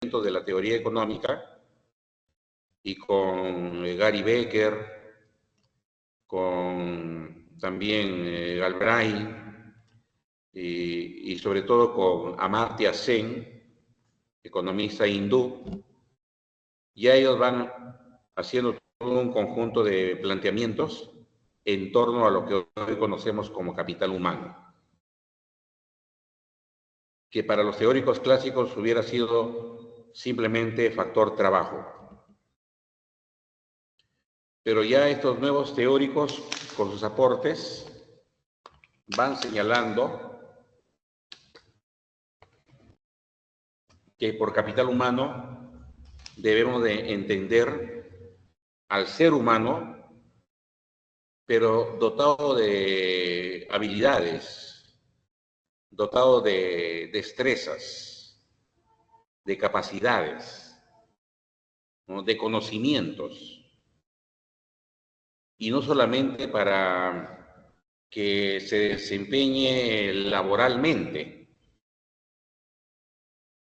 de la teoría económica y con Gary Becker, con también Galbraith y sobre todo con Amartya Sen, economista hindú. Ya ellos van haciendo todo un conjunto de planteamientos en torno a lo que hoy conocemos como capital humano, que para los teóricos clásicos hubiera sido simplemente factor trabajo. Pero ya estos nuevos teóricos, con sus aportes, van señalando que por capital humano debemos de entender al ser humano, pero dotado de habilidades, dotado de destrezas, de capacidades, ¿no?, de conocimientos, y no solamente para que se desempeñe laboralmente,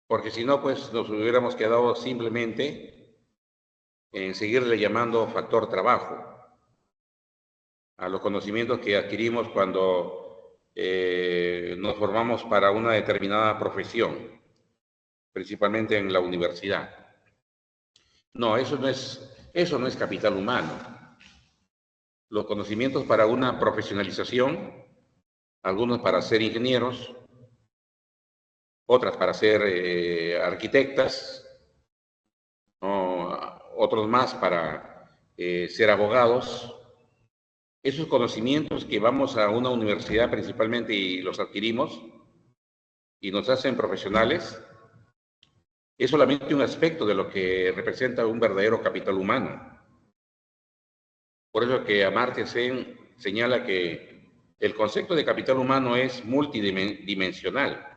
porque si no, pues nos hubiéramos quedado simplemente en seguirle llamando factor trabajo a los conocimientos que adquirimos cuando nos formamos para una determinada profesión, principalmente en la universidad. No, eso no es capital humano. Los conocimientos para una profesionalización, algunos para ser ingenieros, otras para ser arquitectas, ¿no?, otros más para ser abogados. Esos conocimientos que vamos a una universidad principalmente y los adquirimos y nos hacen profesionales, es solamente un aspecto de lo que representa un verdadero capital humano. Por eso que Amartya Sen señala que el concepto de capital humano es multidimensional.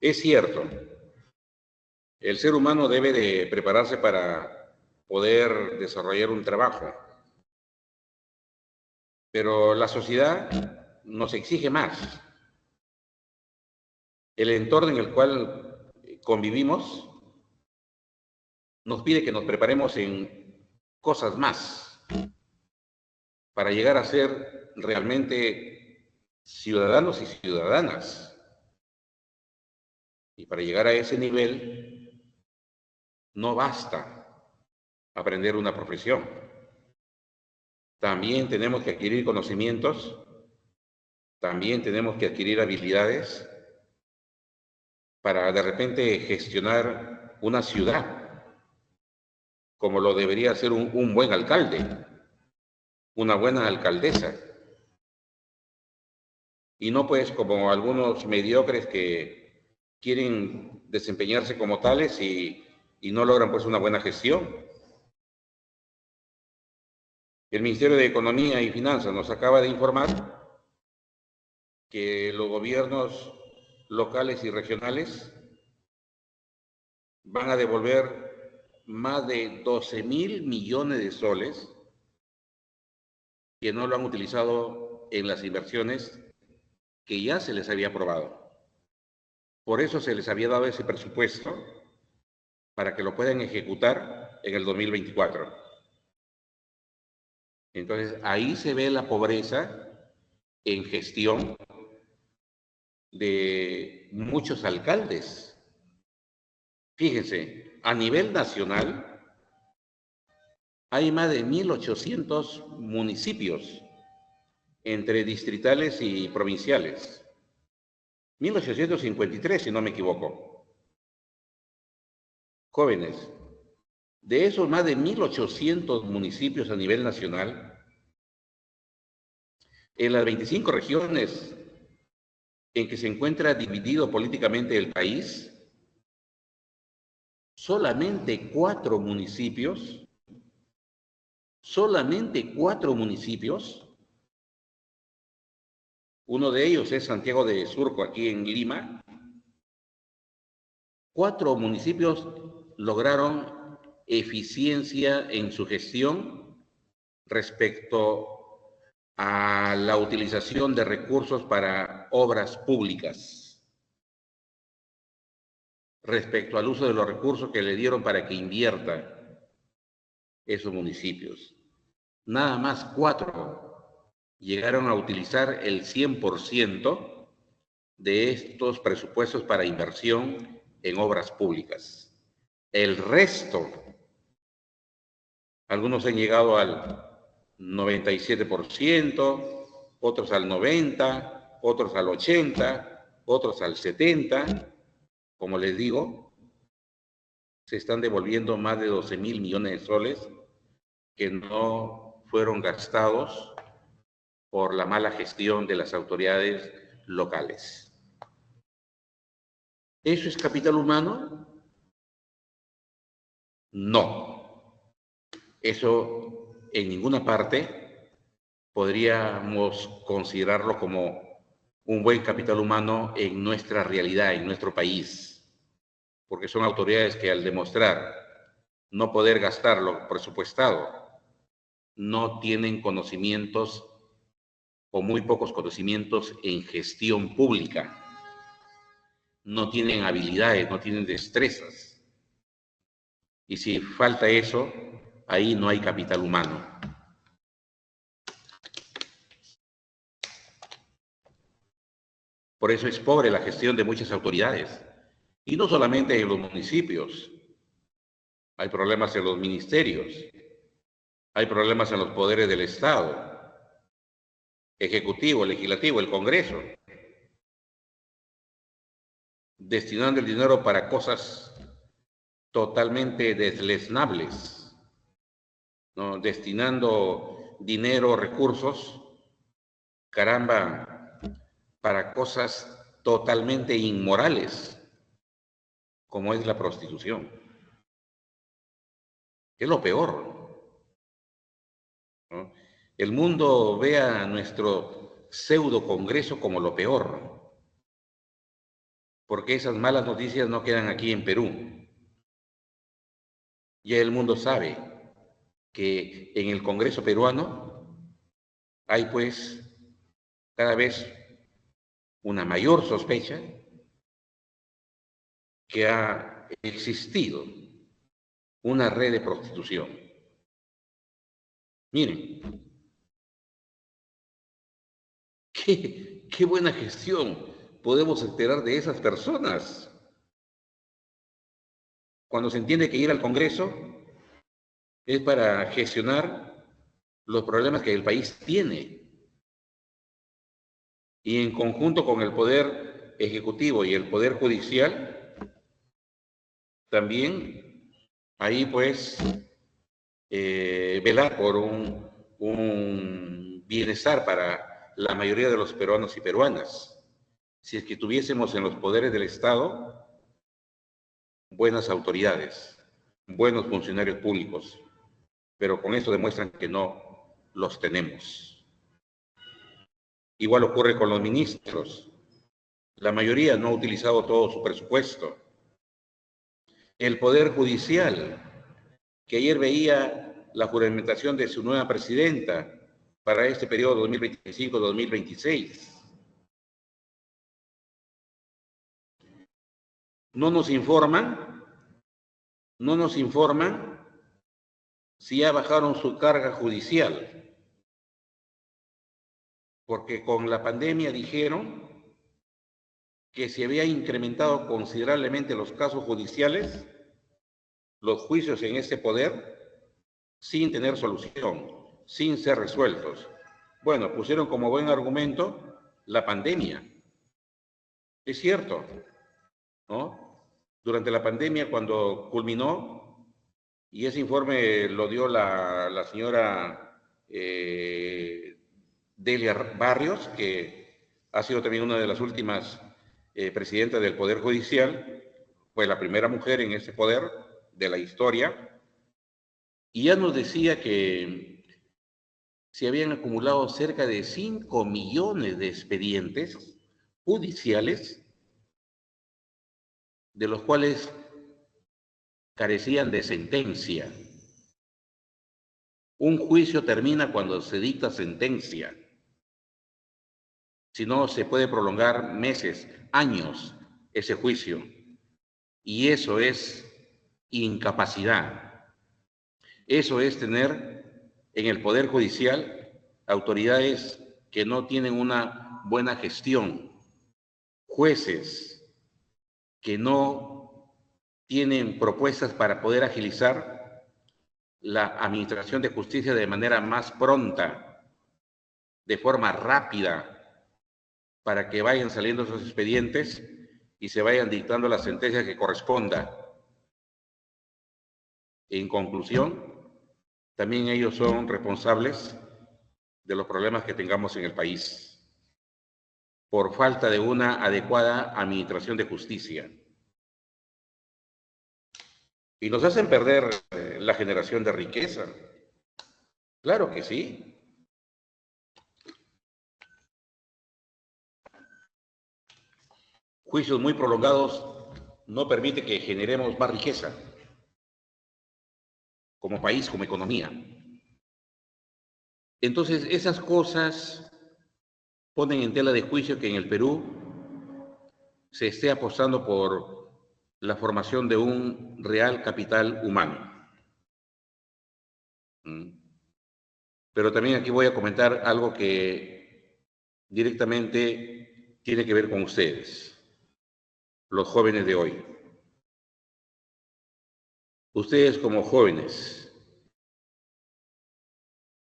Es cierto, el ser humano debe de prepararse para poder desarrollar un trabajo, pero la sociedad nos exige más. El entorno en el cual convivimos nos pide que nos preparemos en cosas más para llegar a ser realmente ciudadanos y ciudadanas. Y para llegar a ese nivel no basta aprender una profesión. También tenemos que adquirir conocimientos, también tenemos que adquirir habilidades para de repente gestionar una ciudad, como lo debería hacer un buen alcalde, una buena alcaldesa. Y no pues como algunos mediocres que quieren desempeñarse como tales y no logran pues una buena gestión. El Ministerio de Economía y Finanzas nos acaba de informar que los gobiernos locales y regionales van a devolver más de 12.000 millones de soles que no lo han utilizado en las inversiones que ya se les había aprobado. Por eso se les había dado ese presupuesto para que lo puedan ejecutar en el 2024. Entonces, ahí se ve la pobreza en gestión de muchos alcaldes. Fíjense, a nivel nacional hay más de 1.800 municipios entre distritales y provinciales. 1.853, si no me equivoco. Jóvenes, de esos más de 1.800 municipios a nivel nacional, en las 25 regiones en que se encuentra dividido políticamente el país, solamente 4 municipios, uno de ellos es Santiago de Surco, aquí en Lima, 4 municipios lograron eficiencia en su gestión respecto a la utilización de recursos para obras públicas. respecto al uso de los recursos que le dieron para que invierta esos municipios. Nada más 4 llegaron a utilizar el 100% de estos presupuestos para inversión en obras públicas. El resto, algunos han llegado al 97%, otros al 90%, otros al 80%, otros al 70%. Como les digo, se están devolviendo más de 12.000 millones de soles que no fueron gastados por la mala gestión de las autoridades locales. ¿Eso es capital humano? No. Eso en ninguna parte podríamos considerarlo como un buen capital humano en nuestra realidad, en nuestro país, porque son autoridades que al demostrar no poder gastar lo presupuestado, no tienen conocimientos o muy pocos conocimientos en gestión pública, no tienen habilidades, no tienen destrezas. Y si falta eso, ahí no hay capital humano. Por eso es pobre la gestión de muchas autoridades. Y no solamente en los municipios. Hay problemas en los ministerios. Hay problemas en los poderes del Estado. Ejecutivo, legislativo, el Congreso. Destinando el dinero para cosas totalmente deslesnables, ¿no? Destinando dinero, recursos, caramba, para cosas totalmente inmorales, como es la prostitución. Es lo peor, ¿no? El mundo ve a nuestro pseudo congreso como lo peor, porque esas malas noticias no quedan aquí en Perú. Ya el mundo sabe que en el Congreso peruano hay pues cada vez una mayor sospecha que ha existido una red de prostitución. Miren, qué buena gestión podemos esperar de esas personas cuando se entiende que ir al Congreso es para gestionar los problemas que el país tiene y en conjunto con el Poder Ejecutivo y el Poder Judicial, también ahí pues velar por un bienestar para la mayoría de los peruanos y peruanas. Si es que tuviésemos en los poderes del Estado buenas autoridades, buenos funcionarios públicos, pero con eso demuestran que no los tenemos. Igual ocurre con los ministros. La mayoría no ha utilizado todo su presupuesto. El Poder Judicial, que ayer veía la juramentación de su nueva presidenta para este periodo 2025-2026. No nos informan si ya bajaron su carga judicial, porque con la pandemia dijeron que se había incrementado considerablemente los casos judiciales, los juicios en ese poder, sin tener solución, sin ser resueltos. Bueno, pusieron como buen argumento la pandemia. Es cierto, ¿no? Durante la pandemia, cuando culminó, y ese informe lo dio la señora Delia Barrios, que ha sido también una de las últimas presidentas del Poder Judicial, fue la primera mujer en ese poder de la historia, y ya nos decía que se habían acumulado cerca de 5 millones de expedientes judiciales, de los cuales carecían de sentencia. Un juicio termina cuando se dicta sentencia. Si no, se puede prolongar meses, años ese juicio. Y eso es incapacidad. Eso es tener en el Poder Judicial autoridades que no tienen una buena gestión, jueces que no tienen propuestas para poder agilizar la administración de justicia de manera más pronta, de forma rápida, para que vayan saliendo esos expedientes y se vayan dictando la sentencia que corresponda. En conclusión, también ellos son responsables de los problemas que tengamos en el país, por falta de una adecuada administración de justicia. Y nos hacen perder la generación de riqueza. Claro que sí. Juicios muy prolongados no permiten que generemos más riqueza como país, como economía. Entonces, esas cosas ponen en tela de juicio que en el Perú se esté apostando por la formación de un real capital humano. Pero también aquí voy a comentar algo que directamente tiene que ver con ustedes, los jóvenes de hoy. Ustedes como jóvenes,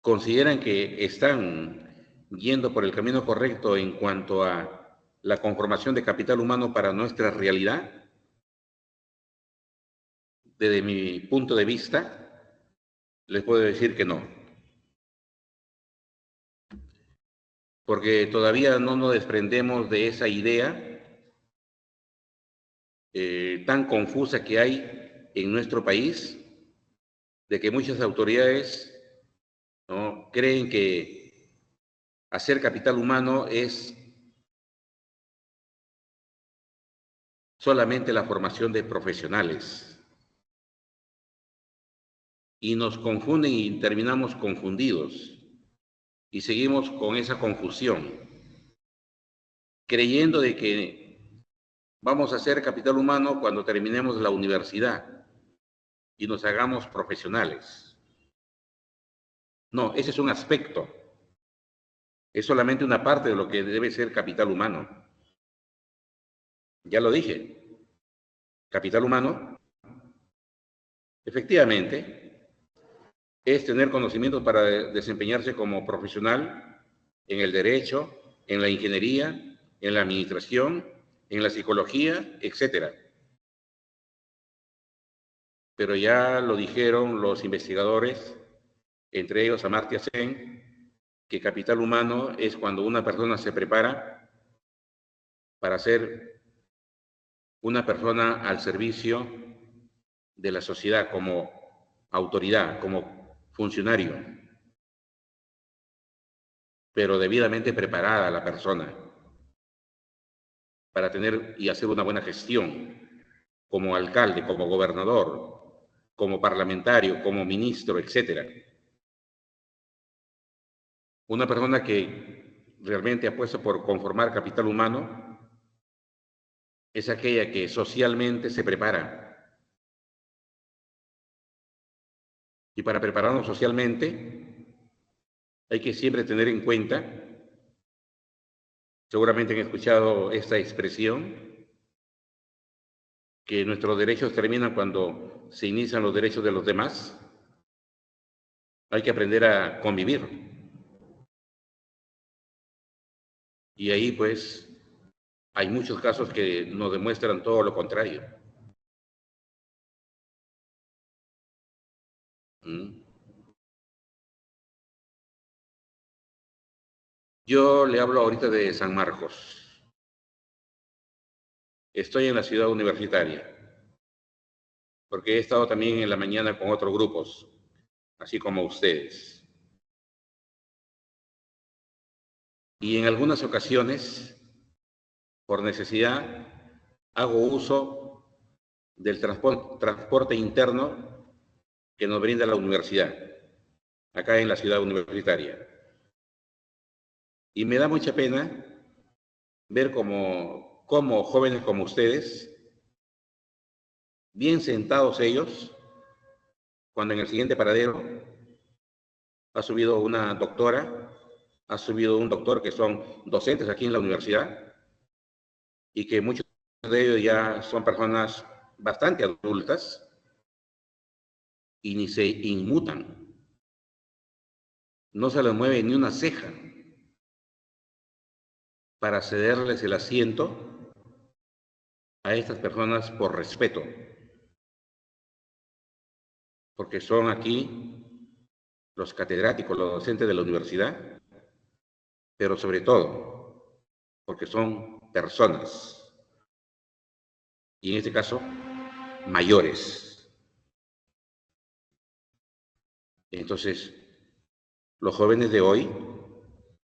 ¿consideran que están yendo por el camino correcto en cuanto a la conformación de capital humano para nuestra realidad? Desde mi punto de vista, les puedo decir que no. Porque todavía no nos desprendemos de esa idea tan confusa que hay en nuestro país, de que muchas autoridades, ¿no?, creen que hacer capital humano es solamente la formación de profesionales. Y nos confunden y terminamos confundidos. Y seguimos con esa confusión, creyendo de que vamos a hacer capital humano cuando terminemos la universidad y nos hagamos profesionales. No, ese es un aspecto. Es solamente una parte de lo que debe ser capital humano. Ya lo dije. Capital humano, efectivamente, es tener conocimientos para desempeñarse como profesional en el derecho, en la ingeniería, en la administración, en la psicología, etcétera. Pero ya lo dijeron los investigadores, entre ellos Amartya Sen, que capital humano es cuando una persona se prepara para ser una persona al servicio de la sociedad como autoridad, como funcionario, pero debidamente preparada la persona para tener y hacer una buena gestión como alcalde, como gobernador, como parlamentario, como ministro, etcétera. Una persona que realmente apuesta por conformar capital humano es aquella que socialmente se prepara. Y para prepararnos socialmente hay que siempre tener en cuenta, seguramente han escuchado esta expresión, que nuestros derechos terminan cuando se inician los derechos de los demás. Hay que aprender a convivir. Y ahí pues hay muchos casos que nos demuestran todo lo contrario. Yo le hablo ahorita de San Marcos. Estoy en la ciudad universitaria, porque he estado también en la mañana con otros grupos, así como ustedes. Y en algunas ocasiones, por necesidad, hago uso del transporte interno que nos brinda la universidad, acá en la ciudad universitaria. Y me da mucha pena ver cómo jóvenes como ustedes bien sentados ellos, cuando en el siguiente paradero ha subido una doctora, ha subido un doctor que son docentes aquí en la universidad y que muchos de ellos ya son personas bastante adultas y ni se inmutan. No se les mueve ni una ceja para cederles el asiento a estas personas por respeto, porque son aquí los catedráticos, los docentes de la universidad, pero sobre todo porque son personas, y en este caso, mayores. Entonces, los jóvenes de hoy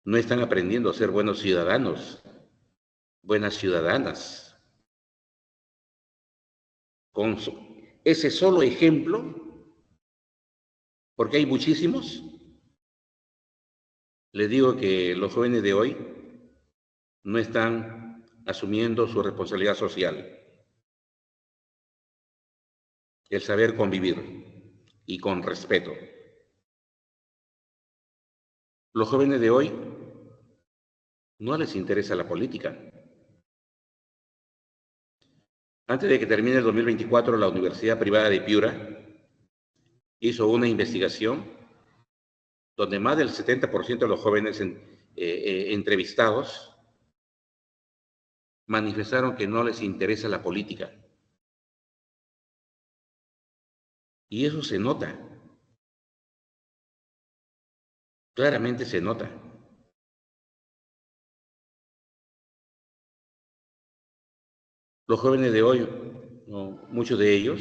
no están aprendiendo a ser buenos ciudadanos, buenas ciudadanas. Con ese solo ejemplo, porque hay muchísimos, les digo que los jóvenes de hoy no están asumiendo su responsabilidad social, el saber convivir y con respeto. Los jóvenes de hoy no les interesa la política. Antes de que termine el 2024, la Universidad Privada de Piura hizo una investigación donde más del 70% de los jóvenes entrevistados manifestaron que no les interesa la política. Y eso se nota. Claramente se nota. Los jóvenes de hoy, muchos de ellos,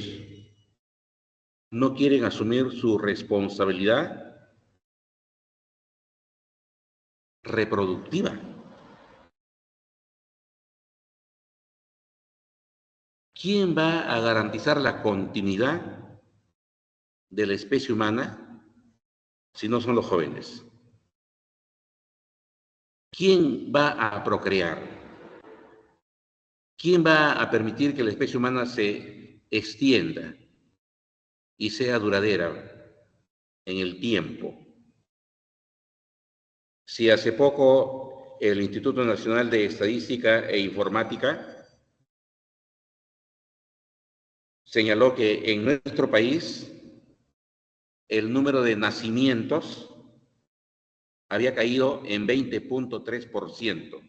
no quieren asumir su responsabilidad reproductiva. ¿Quién va a garantizar la continuidad de la especie humana si no son los jóvenes? ¿Quién va a procrear? ¿Quién va a permitir que la especie humana se extienda y sea duradera en el tiempo? Si hace poco el Instituto Nacional de Estadística e Informática señaló que en nuestro país el número de nacimientos había caído en 20.3%.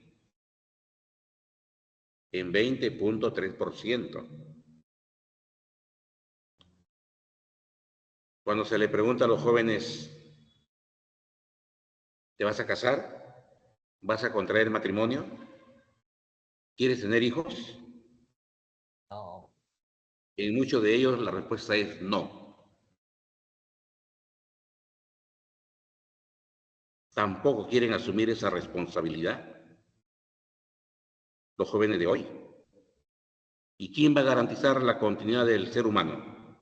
En 20.3%. Cuando se le pregunta a los jóvenes, ¿te vas a casar? ¿Vas a contraer matrimonio? ¿Quieres tener hijos? No. En muchos de ellos la respuesta es no. Tampoco quieren asumir esa responsabilidad los jóvenes de hoy. ¿Y quién va a garantizar la continuidad del ser humano?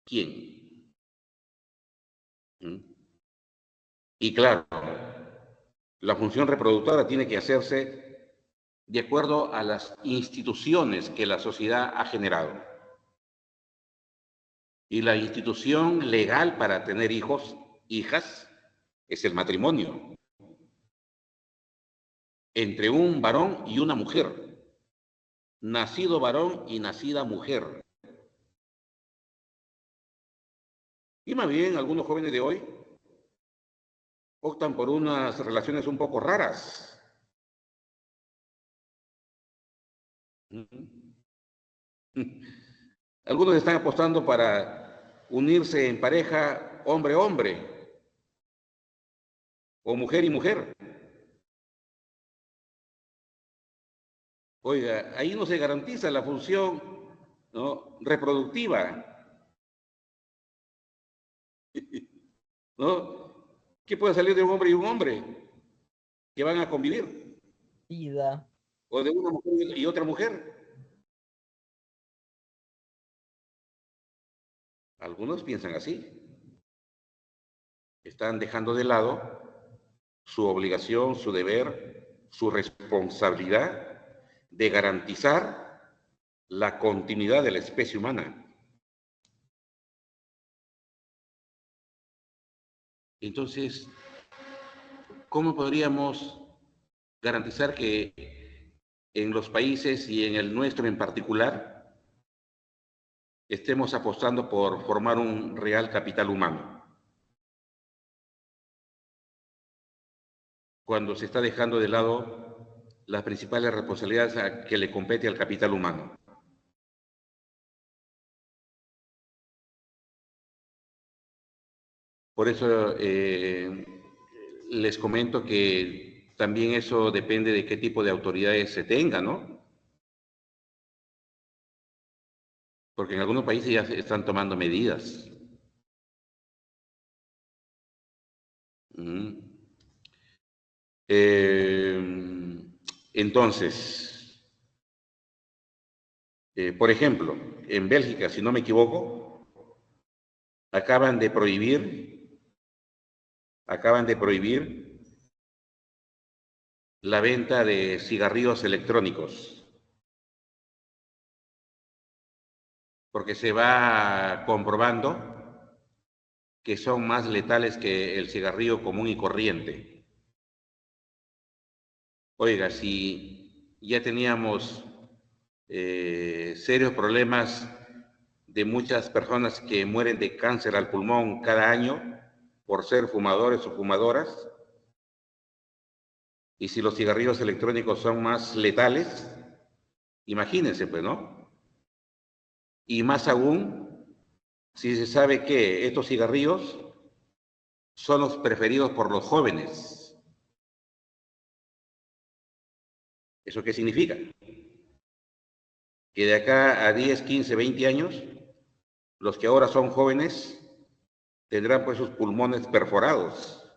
¿Quién? Y claro, la función reproductora tiene que hacerse de acuerdo a las instituciones que la sociedad ha generado. Y la institución legal para tener hijos, hijas, es el matrimonio entre un varón y una mujer, nacido varón y nacida mujer. Y más bien algunos jóvenes de hoy optan por unas relaciones un poco raras. Algunos están apostando para unirse en pareja hombre-hombre o mujer y mujer. Oiga, ahí no se garantiza la función, ¿no?, reproductiva, ¿no? ¿Qué puede salir de un hombre y un hombre que van a convivir? Vida. ¿O de una mujer y otra mujer? Algunos piensan así. Están dejando de lado su obligación, su deber, su responsabilidad de garantizar la continuidad de la especie humana. Entonces, ¿cómo podríamos garantizar que en los países y en el nuestro en particular estemos apostando por formar un real capital humano, cuando se está dejando de lado las principales responsabilidades que le compete al capital humano? Por eso les comento que también eso depende de qué tipo de autoridades se tenga, ¿no? Porque en algunos países ya se están tomando medidas. Mm. Entonces, por ejemplo, en Bélgica, si no me equivoco, acaban de prohibir, acaban de prohibir la venta de cigarrillos electrónicos, porque se va comprobando que son más letales que el cigarrillo común y corriente. Oiga, si ya teníamos serios problemas de muchas personas que mueren de cáncer al pulmón cada año por ser fumadores o fumadoras, y si los cigarrillos electrónicos son más letales, imagínense, pues, ¿no? Y más aún, si se sabe que estos cigarrillos son los preferidos por los jóvenes. ¿Eso qué significa? Que de acá a 10, 15, 20 años, los que ahora son jóvenes tendrán pues sus pulmones perforados,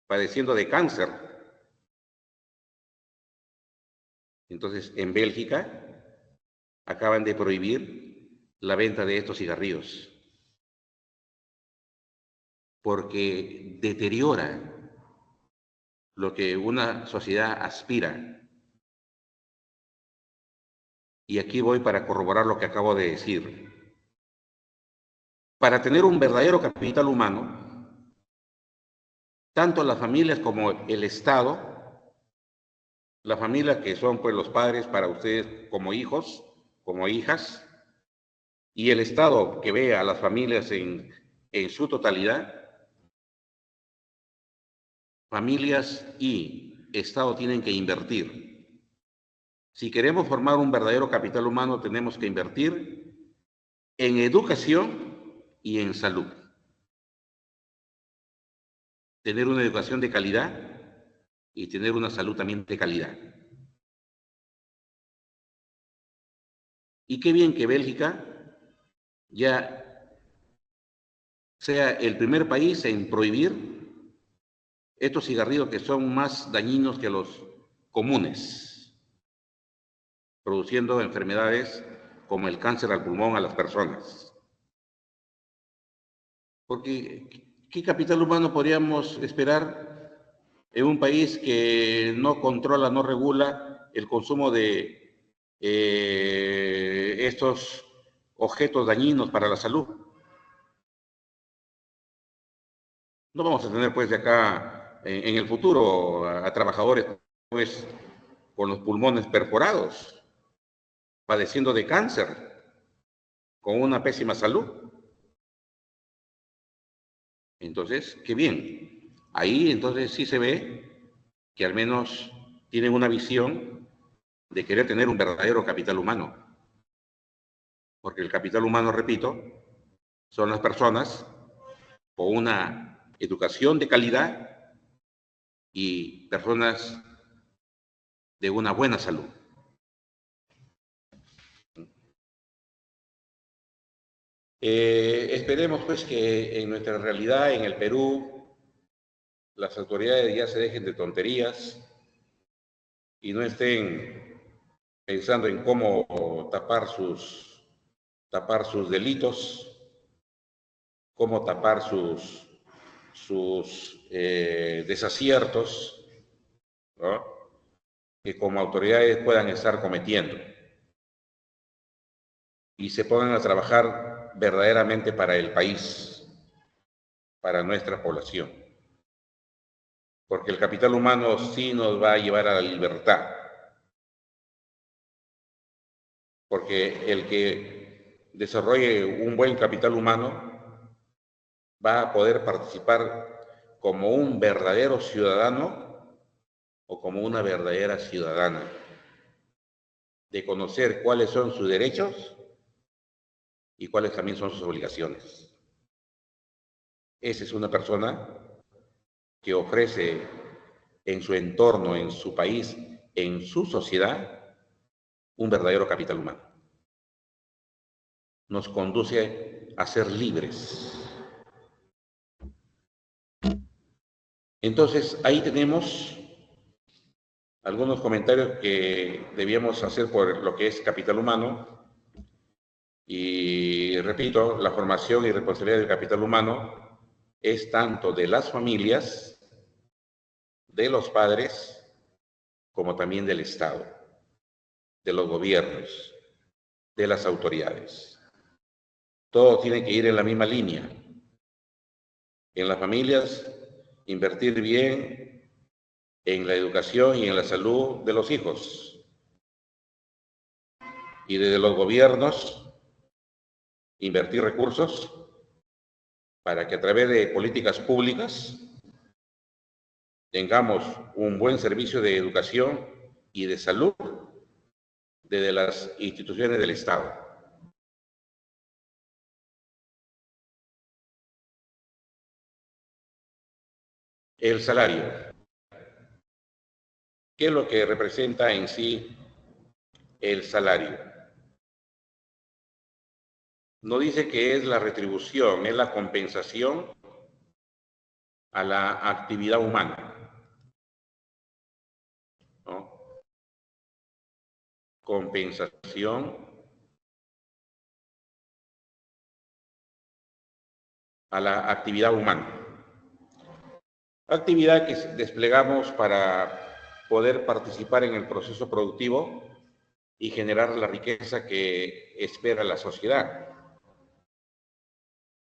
padeciendo de cáncer. Entonces, en Bélgica acaban de prohibir la venta de estos cigarrillos porque deteriora lo que una sociedad aspira. Y aquí voy para corroborar lo que acabo de decir. Para tener un verdadero capital humano, tanto las familias como el Estado, la familia que son pues los padres para ustedes como hijos, como hijas, y el Estado que ve a las familias en su totalidad, familias y Estado tienen que invertir. Si queremos formar un verdadero capital humano, tenemos que invertir en educación y en salud. Tener una educación de calidad y tener una salud también de calidad. Y qué bien que Bélgica ya sea el primer país en prohibir estos cigarrillos que son más dañinos que los comunes, produciendo enfermedades como el cáncer al pulmón a las personas. Porque, ¿qué capital humano podríamos esperar en un país que no controla, no regula el consumo de estos objetos dañinos para la salud? No vamos a tener pues de acá en el futuro a trabajadores pues con los pulmones perforados, padeciendo de cáncer, con una pésima salud. Entonces, qué bien. Ahí entonces sí se ve que al menos tienen una visión de querer tener un verdadero capital humano. Porque el capital humano, repito, son las personas con una educación de calidad y personas de una buena salud. Esperemos pues que en nuestra realidad, en el Perú, las autoridades ya se dejen de tonterías y no estén pensando en cómo tapar sus delitos, cómo tapar sus desaciertos, ¿no?, que como autoridades puedan estar cometiendo. y se pongan a trabajar verdaderamente para el país, para nuestra población. Porque el capital humano sí nos va a llevar a la libertad. Porque el que desarrolle un buen capital humano va a poder participar como un verdadero ciudadano o como una verdadera ciudadana, de conocer cuáles son sus derechos y cuáles también son sus obligaciones. Esa es una persona que ofrece en su entorno, en su país, en su sociedad, un verdadero capital humano. Nos conduce a ser libres. Entonces, ahí tenemos algunos comentarios que debíamos hacer por lo que es capital humano. Y repito, la formación y responsabilidad del capital humano es tanto de las familias, de los padres, como también del Estado, de los gobiernos, de las autoridades. Todo tiene que ir en la misma línea. En las familias, invertir bien en la educación y en la salud de los hijos. Y desde los gobiernos, invertir recursos para que a través de políticas públicas tengamos un buen servicio de educación y de salud desde las instituciones del Estado. El salario. ¿Qué es lo que representa en sí el salario? No dice que es la retribución, es la compensación a la actividad humana, ¿no? Compensación a la actividad humana. Actividad que desplegamos para poder participar en el proceso productivo y generar la riqueza que espera la sociedad.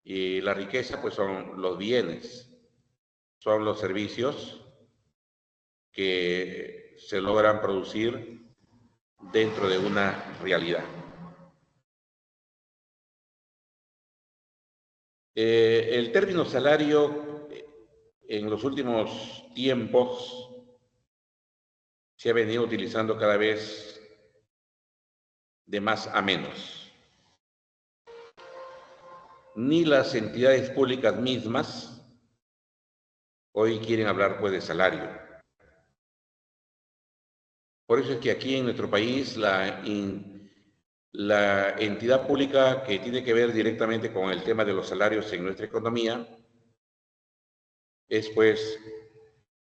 Y la riqueza, pues, son los bienes, son los servicios que se logran producir dentro de una realidad. El término salario en los últimos tiempos se ha venido utilizando cada vez de más a menos. Ni las entidades públicas mismas hoy quieren hablar, pues, de salario. Por eso es que aquí en nuestro país la entidad pública que tiene que ver directamente con el tema de los salarios en nuestra economía es, pues,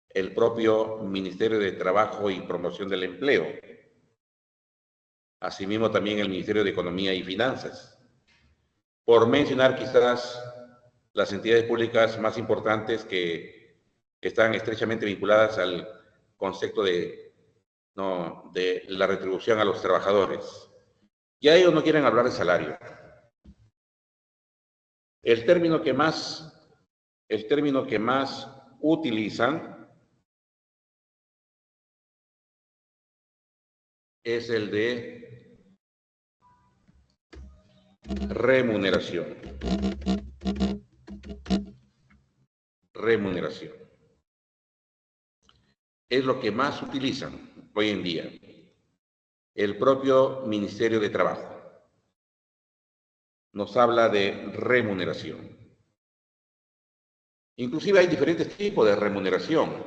el propio Ministerio de Trabajo y Promoción del Empleo. Asimismo también el Ministerio de Economía y Finanzas. Por mencionar quizás las entidades públicas más importantes que están estrechamente vinculadas al concepto de la retribución a los trabajadores. Ya ellos no quieren hablar de salario. El término que más utilizan es el de remuneración. Remuneración. Es lo que más utilizan hoy en día. El propio Ministerio de Trabajo nos habla de remuneración. Inclusive hay diferentes tipos de remuneración,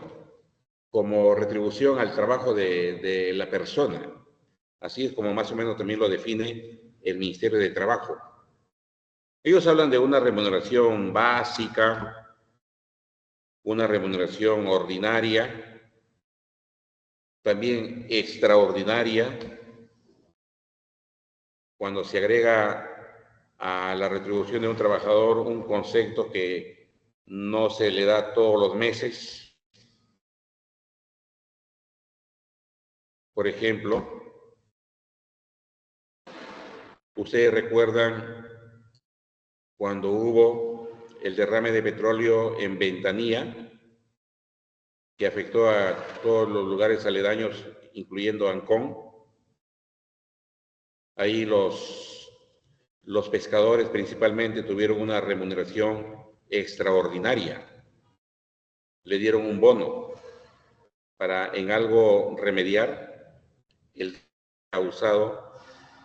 como retribución al trabajo de la persona. Así es como más o menos también lo define el Ministerio de Trabajo. Ellos hablan de una remuneración básica, una remuneración ordinaria, también extraordinaria, cuando se agrega a la retribución de un trabajador un concepto que no se le da todos los meses. Por ejemplo, Ustedes recuerdan cuando hubo el derrame de petróleo en Ventanilla, que afectó a todos los lugares aledaños, incluyendo Ancón. Ahí los pescadores principalmente tuvieron una remuneración extraordinaria. Le dieron un bono para en algo remediar el causado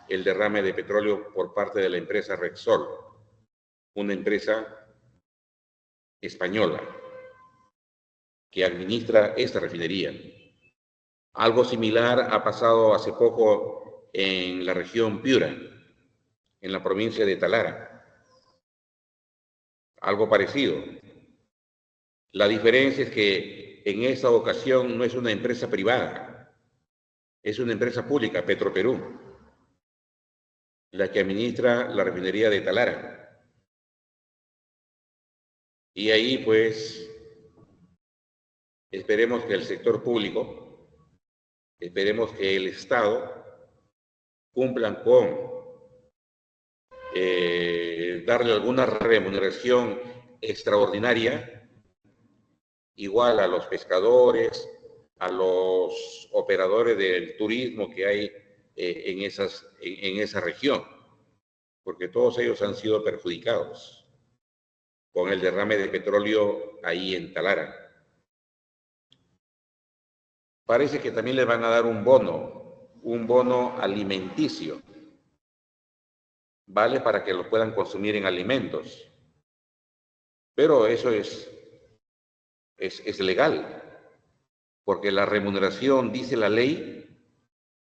el derrame de petróleo por parte de la empresa Repsol, una empresa española que administra esta refinería. Algo similar ha pasado hace poco en la región Piura, en la provincia de Talara. Algo parecido. La diferencia es que en esta ocasión no es una empresa privada, es una empresa pública, Petroperú, la que administra la refinería de Talara. Y ahí, pues, esperemos que el sector público, esperemos que el Estado cumplan con darle alguna remuneración extraordinaria, igual a los pescadores, a los operadores del turismo que hay en esa región, porque todos ellos han sido perjudicados con el derrame de petróleo ahí en Talara. Parece que también les van a dar un bono alimenticio, ¿vale? Para que lo puedan consumir en alimentos. Pero eso es legal, porque la remuneración, dice la ley,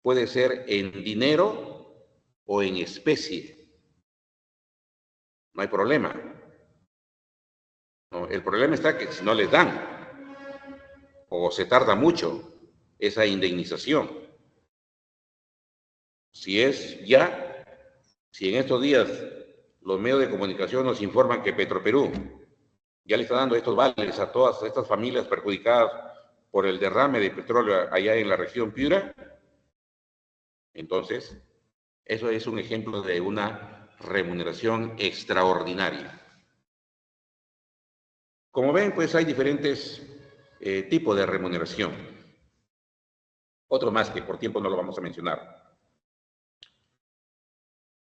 puede ser en dinero o en especie. No hay problema. No, el problema está que si no les dan o se tarda mucho esa indemnización. Si es ya, si en estos días los medios de comunicación nos informan que Petroperú ya le está dando estos vales a todas estas familias perjudicadas por el derrame de petróleo allá en la región Piura, entonces eso es un ejemplo de una remuneración extraordinaria. Como ven, pues hay diferentes tipos de remuneración. Otro más que por tiempo no lo vamos a mencionar.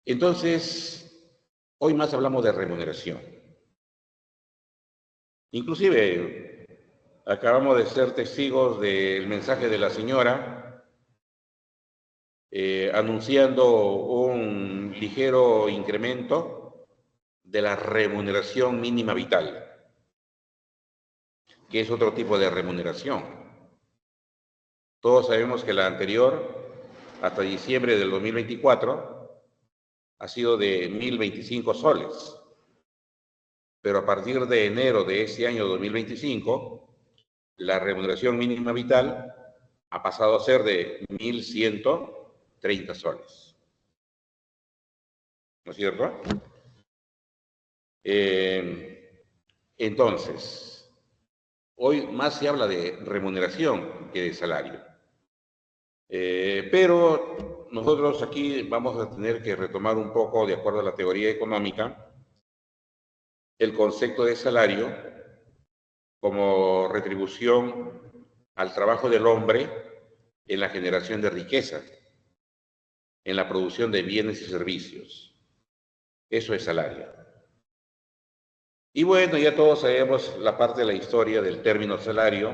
Entonces, hoy más hablamos de remuneración. Inclusive, acabamos de ser testigos del mensaje de la señora anunciando un ligero incremento de la remuneración mínima vital, que es otro tipo de remuneración. Todos sabemos que la anterior, hasta diciembre del 2024, ha sido de 1.025 soles. Pero a partir de enero de este año 2025, la remuneración mínima vital ha pasado a ser de 1.130 soles. ¿No es cierto? Entonces, hoy más se habla de remuneración que de salario. Pero nosotros aquí vamos a tener que retomar un poco, de acuerdo a la teoría económica, el concepto de salario como retribución al trabajo del hombre en la generación de riqueza, en la producción de bienes y servicios. Eso es salario. Y bueno, ya todos sabemos la parte de la historia del término salario,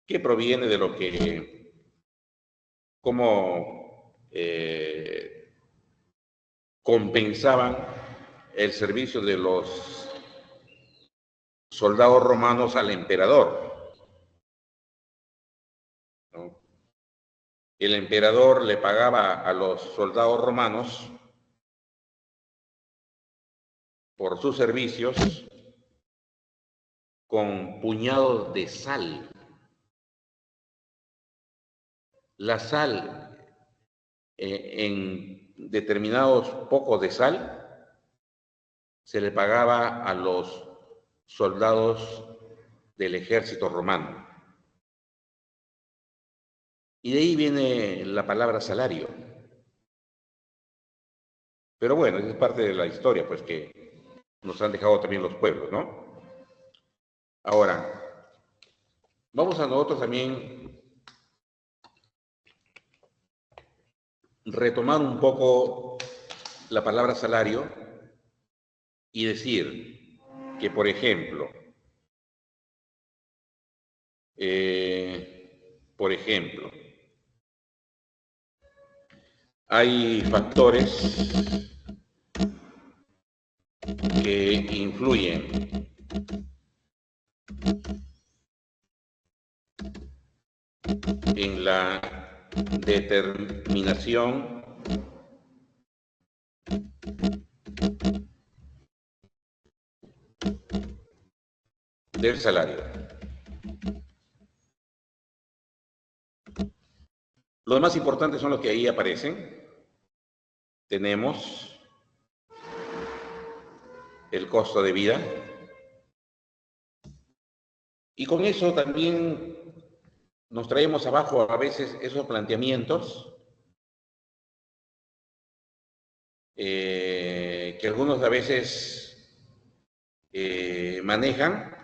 que proviene de lo que, cómo compensaban el servicio de los soldados romanos al emperador, ¿no? El emperador le pagaba a los soldados romanos por sus servicios con puñados de sal. La sal, en determinados pocos de sal, se le pagaba a los soldados del ejército romano. Y de ahí viene la palabra salario. Pero bueno, esa es parte de la historia, pues que nos han dejado también los pueblos, ¿no? Ahora, vamos a nosotros también retomar un poco la palabra salario y decir que, por ejemplo, hay factores que influyen en la determinación del salario. Los más importantes son los que ahí aparecen. Tenemos el costo de vida y con eso también nos traemos abajo a veces esos planteamientos que algunos a veces manejan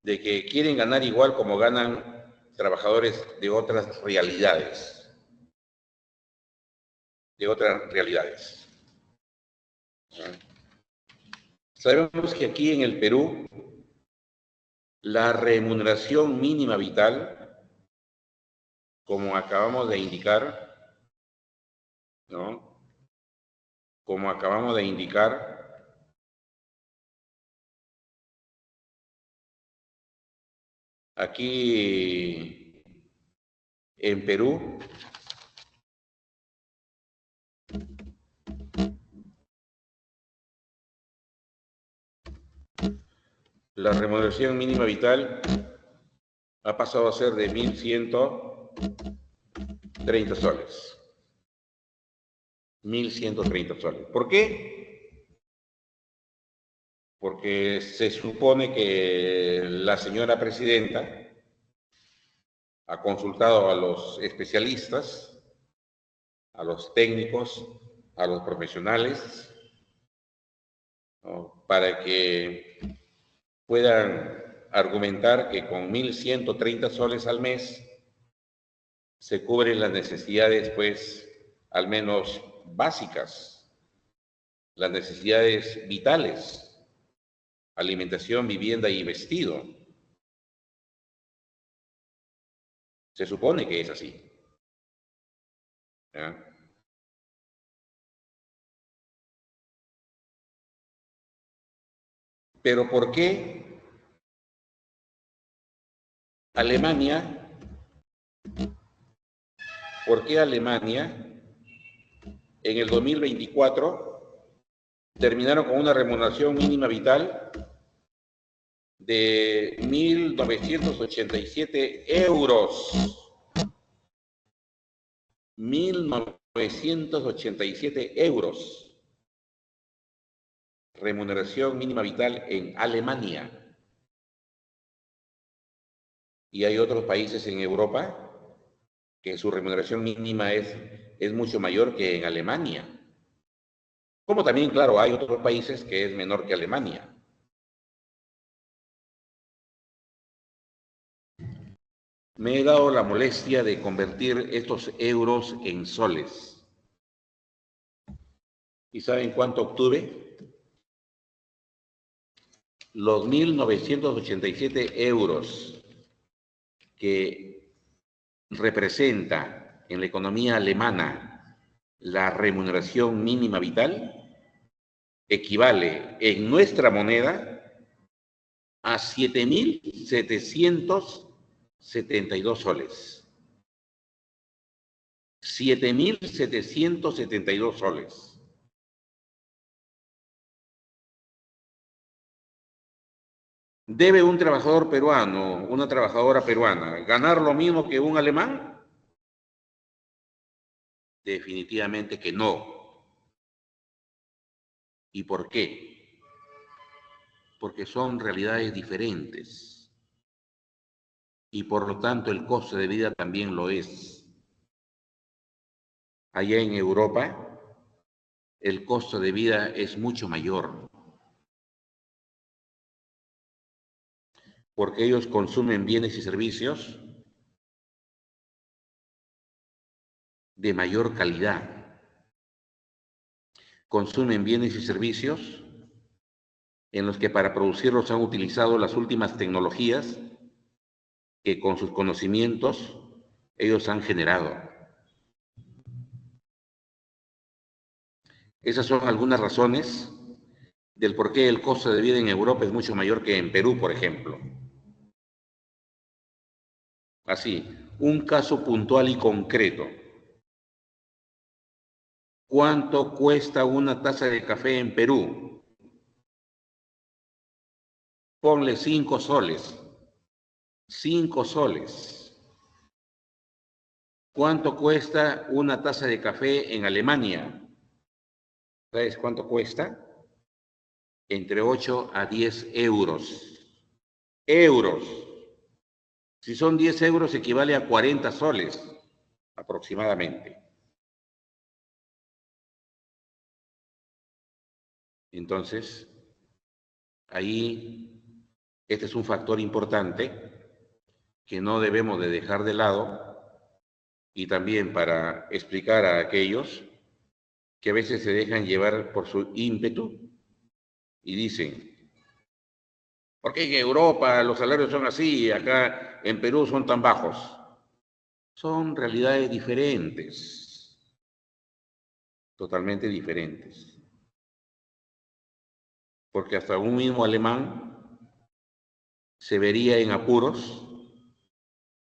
de que quieren ganar igual como ganan trabajadores de otras realidades. Sabemos que aquí en el Perú la remuneración mínima vital, como acabamos de indicar, ¿no? Como acabamos de indicar, aquí en Perú, la remuneración mínima vital ha pasado a ser de 1.130 soles. 1.130 soles. ¿Por qué? Porque se supone que la señora presidenta ha consultado a los especialistas, a los técnicos, a los profesionales, ¿no? Para que puedan argumentar que con 1.130 soles al mes se cubren las necesidades, pues, al menos básicas, las necesidades vitales, alimentación, vivienda y vestido. Se supone que es así, ¿ya? Pero ¿por qué Alemania, en el 2024 terminaron con una remuneración mínima vital de 1.987 euros? 1.987 euros. Remuneración mínima vital en Alemania. Y hay otros países en Europa que su remuneración mínima es mucho mayor que en Alemania. Como también, claro, hay otros países que es menor que Alemania. Me he dado la molestia de convertir estos euros en soles. ¿Y saben cuánto obtuve? Los 1.987 euros que representa en la economía alemana la remuneración mínima vital equivale en nuestra moneda a 7.772 soles. 7.772 soles. ¿Debe un trabajador peruano, una trabajadora peruana, ganar lo mismo que un alemán? Definitivamente que no. ¿Y por qué? Porque son realidades diferentes. Y por lo tanto el costo de vida también lo es. Allá en Europa, el costo de vida es mucho mayor, porque ellos consumen bienes y servicios de mayor calidad, consumen bienes y servicios en los que para producirlos han utilizado las últimas tecnologías que con sus conocimientos ellos han generado. Esas son algunas razones del por qué el costo de vida en Europa es mucho mayor que en Perú, por ejemplo. Así, un caso puntual y concreto. ¿Cuánto cuesta una taza de café en Perú? Ponle 5 soles. 5 soles. ¿Cuánto cuesta una taza de café en Alemania? ¿Sabes cuánto cuesta? Entre 8 a 10 euros. Euros. Si son 10 euros, equivale a 40 soles, aproximadamente. Entonces, ahí, este es un factor importante que no debemos de dejar de lado, y también para explicar a aquellos que a veces se dejan llevar por su ímpetu y dicen, ¿por qué en Europa los salarios son así y acá en Perú son tan bajos? Son realidades diferentes, totalmente diferentes. Porque hasta un mismo alemán se vería en apuros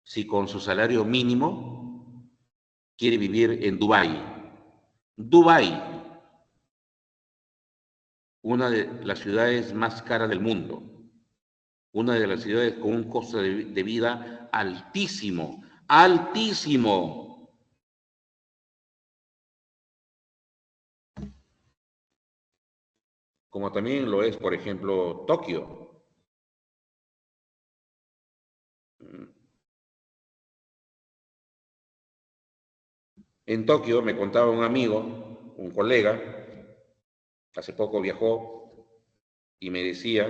si con su salario mínimo quiere vivir en Dubái. Dubái, una de las ciudades más caras del mundo, una de las ciudades con un costo de vida altísimo, altísimo. Como también lo es, por ejemplo, Tokio. En Tokio me contaba un amigo, un colega, hace poco viajó y me decía,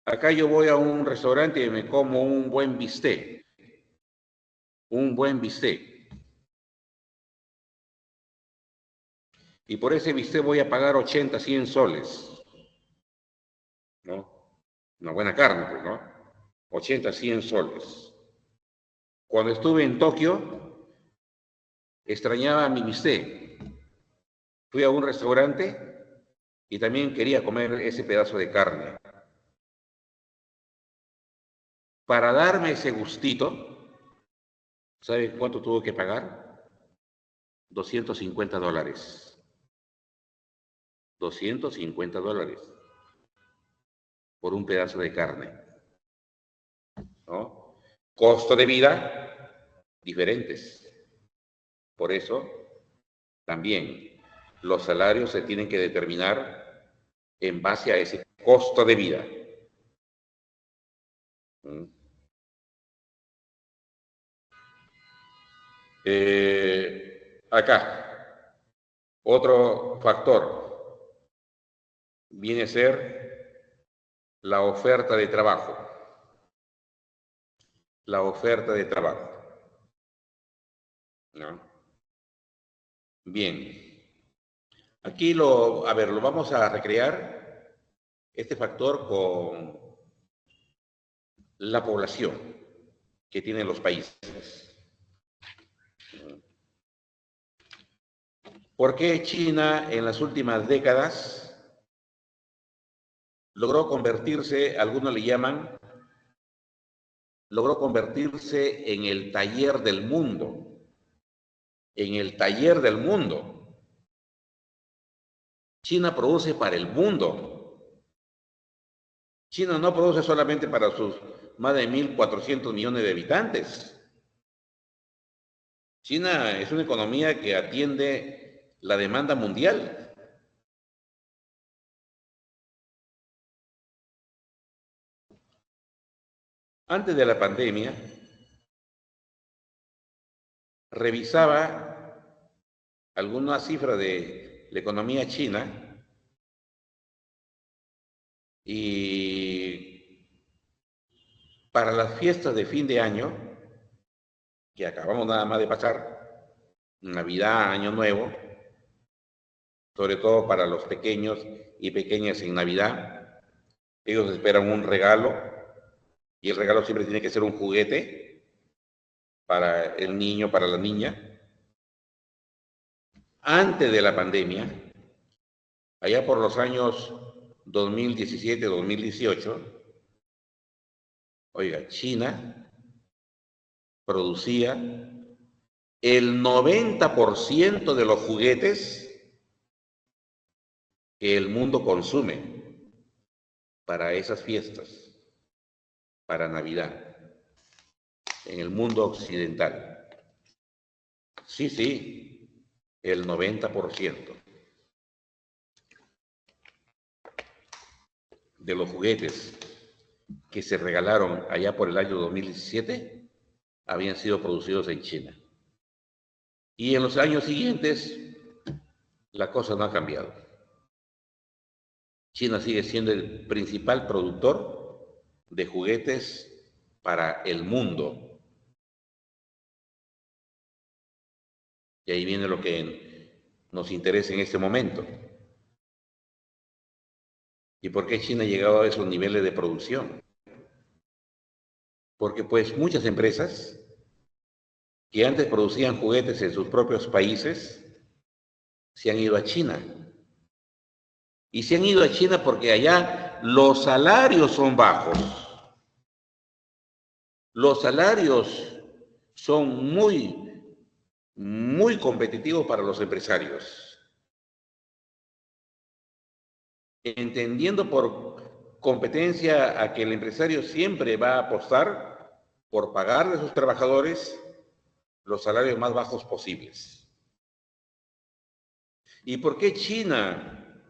acá yo voy a un restaurante y me como un buen bistec, un buen bistec. Y por ese bistec voy a pagar 80, 100 soles, ¿no? Una buena carne, pues, ¿no? 80, 100 soles. Cuando estuve en Tokio, extrañaba mi bistec. Fui a un restaurante y también quería comer ese pedazo de carne. Para darme ese gustito, ¿sabe cuánto tuvo que pagar? $250. $250 por un pedazo de carne, ¿no? Costo de vida diferentes. Por eso, también los salarios se tienen que determinar en base a ese costo de vida. Acá, otro factor viene a ser la oferta de trabajo. La oferta de trabajo, ¿no? Bien. Aquí lo vamos a recrear este factor con la población que tienen los países. ¿Por qué China en las últimas décadas logró convertirse, algunos le llaman, logró convertirse en el taller del mundo? En el taller del mundo. China produce para el mundo. China no produce solamente para sus más de 1.400 millones de habitantes. China es una economía que atiende la demanda mundial. Antes de la pandemia, revisaba alguna cifra de la economía china y para las fiestas de fin de año, que acabamos nada más de pasar, Navidad, Año Nuevo, sobre todo para los pequeños y pequeñas en Navidad, ellos esperan un regalo y el regalo siempre tiene que ser un juguete para el niño, para la niña. Antes de la pandemia, allá por los años 2017, 2018, oiga, China producía el 90% de los juguetes que el mundo consume para esas fiestas, para Navidad, en el mundo occidental. Sí, sí, el 90% de los juguetes que se regalaron allá por el año 2017 habían sido producidos en China. Y en los años siguientes, la cosa no ha cambiado. China sigue siendo el principal productor de juguetes para el mundo. Y ahí viene lo que nos interesa en este momento. ¿Y por qué China ha llegado a esos niveles de producción? Porque pues muchas empresas que antes producían juguetes en sus propios países se han ido a China. Y se han ido a China porque allá los salarios son bajos. Los salarios son muy competitivos para los empresarios. Entendiendo por competencia a que el empresario siempre va a apostar por pagarle a sus trabajadores los salarios más bajos posibles. ¿Y por qué China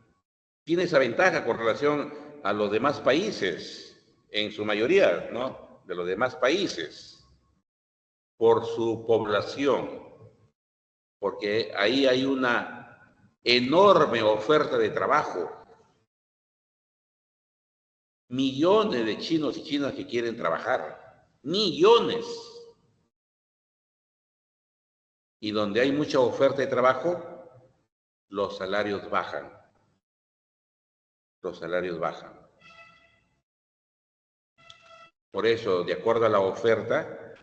tiene esa ventaja con relación a los demás países? En su mayoría, ¿no? De los demás países, por su población, porque ahí hay una enorme oferta de trabajo. Millones de chinos y chinas que quieren trabajar, millones. Y donde hay mucha oferta de trabajo, los salarios bajan. Los salarios bajan. Por eso, de acuerdo a la oferta,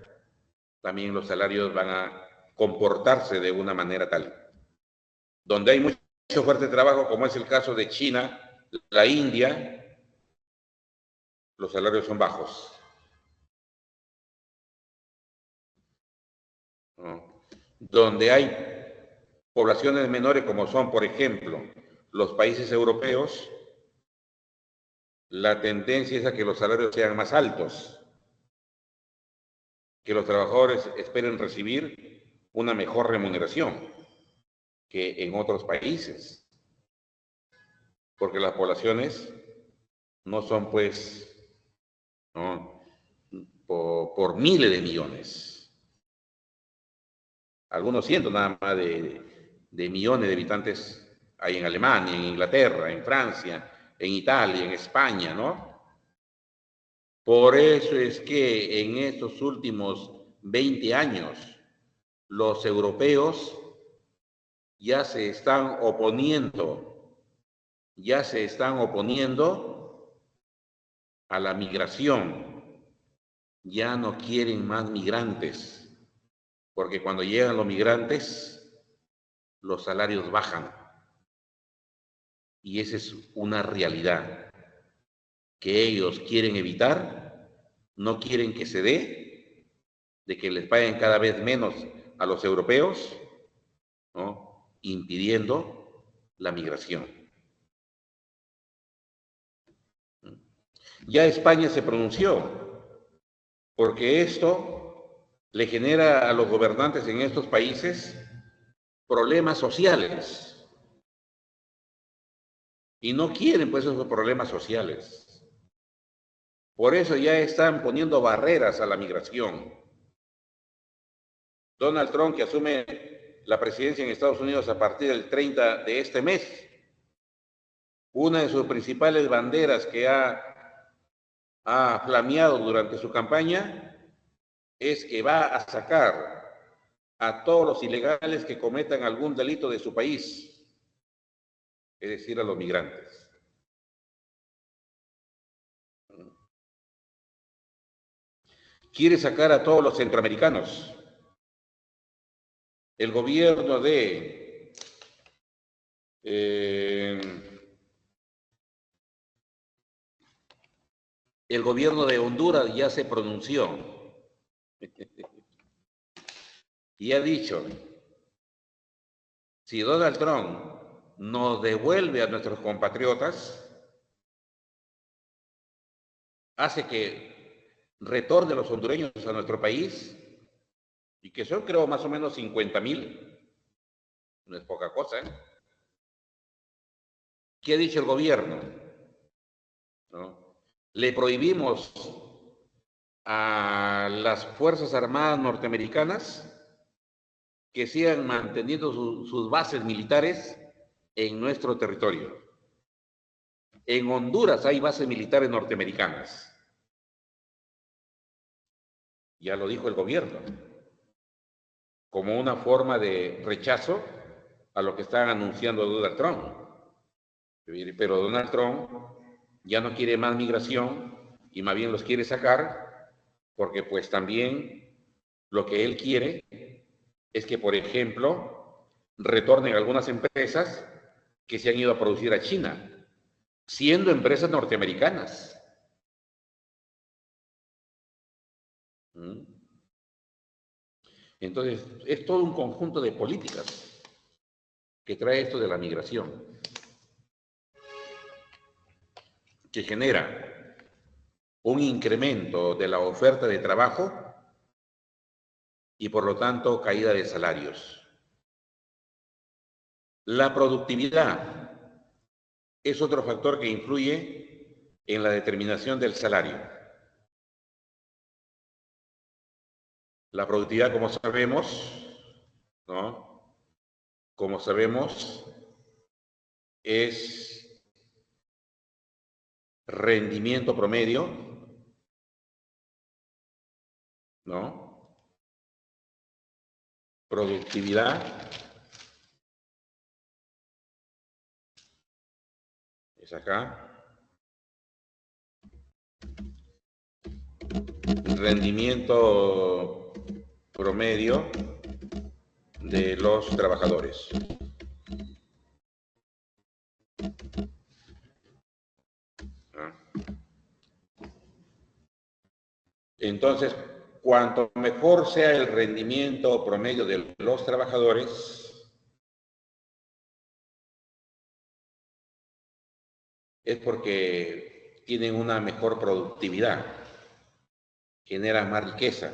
también los salarios van a comportarse de una manera tal. Donde hay mucha oferta de trabajo, como es el caso de China, la India, los salarios son bajos. ¿No? Donde hay poblaciones menores, como son, por ejemplo, los países europeos, la tendencia es a que los salarios sean más altos, que los trabajadores esperen recibir una mejor remuneración que en otros países, porque las poblaciones no son, pues, ¿no? por miles de millones, algunos cientos nada más de millones de habitantes hay en Alemania, en Inglaterra, en Francia, en Italia, en España, ¿no? Por eso es que en estos últimos 20 años los europeos ya se están oponiendo a la migración, ya no quieren más migrantes, porque cuando llegan los migrantes, los salarios bajan. Y esa es una realidad que ellos quieren evitar, no quieren que se dé, de que les paguen cada vez menos a los europeos, ¿no? Impidiendo la migración. Ya España se pronunció, porque esto le genera a los gobernantes en estos países problemas sociales. Y no quieren pues esos problemas sociales. Por eso ya están poniendo barreras a la migración. Donald Trump, que asume la presidencia en Estados Unidos a partir del 30 de este mes. Una de sus principales banderas que ha flameado durante su campaña es que va a sacar a todos los ilegales que cometan algún delito de su país, es decir, a los migrantes. Quiere sacar a todos los centroamericanos. El gobierno de Honduras ya se pronunció y ha dicho, si Donald Trump nos devuelve a nuestros compatriotas, hace que retorne los hondureños a nuestro país, y que son, creo, más o menos 50,000, no es poca cosa, ¿eh? ¿Qué ha dicho el gobierno? ¿No? Le prohibimos a las Fuerzas Armadas norteamericanas que sigan manteniendo sus bases militares en nuestro territorio. En Honduras hay bases militares norteamericanas. Ya lo dijo el gobierno, como una forma de rechazo a lo que está anunciando Donald Trump. Pero Donald Trump ya no quiere más migración y más bien los quiere sacar, porque pues también lo que él quiere es que, por ejemplo, retornen algunas empresas que se han ido a producir a China, siendo empresas norteamericanas. Entonces, es todo un conjunto de políticas que trae esto de la migración, que genera un incremento de la oferta de trabajo y, por lo tanto, caída de salarios. La productividad es otro factor que influye en la determinación del salario. La productividad, como sabemos, ¿no? Como sabemos, es rendimiento promedio, ¿no? Productividad es acá. Rendimiento promedio de los trabajadores. Entonces, cuanto mejor sea el rendimiento promedio de los trabajadores, es porque tienen una mejor productividad, generan más riqueza.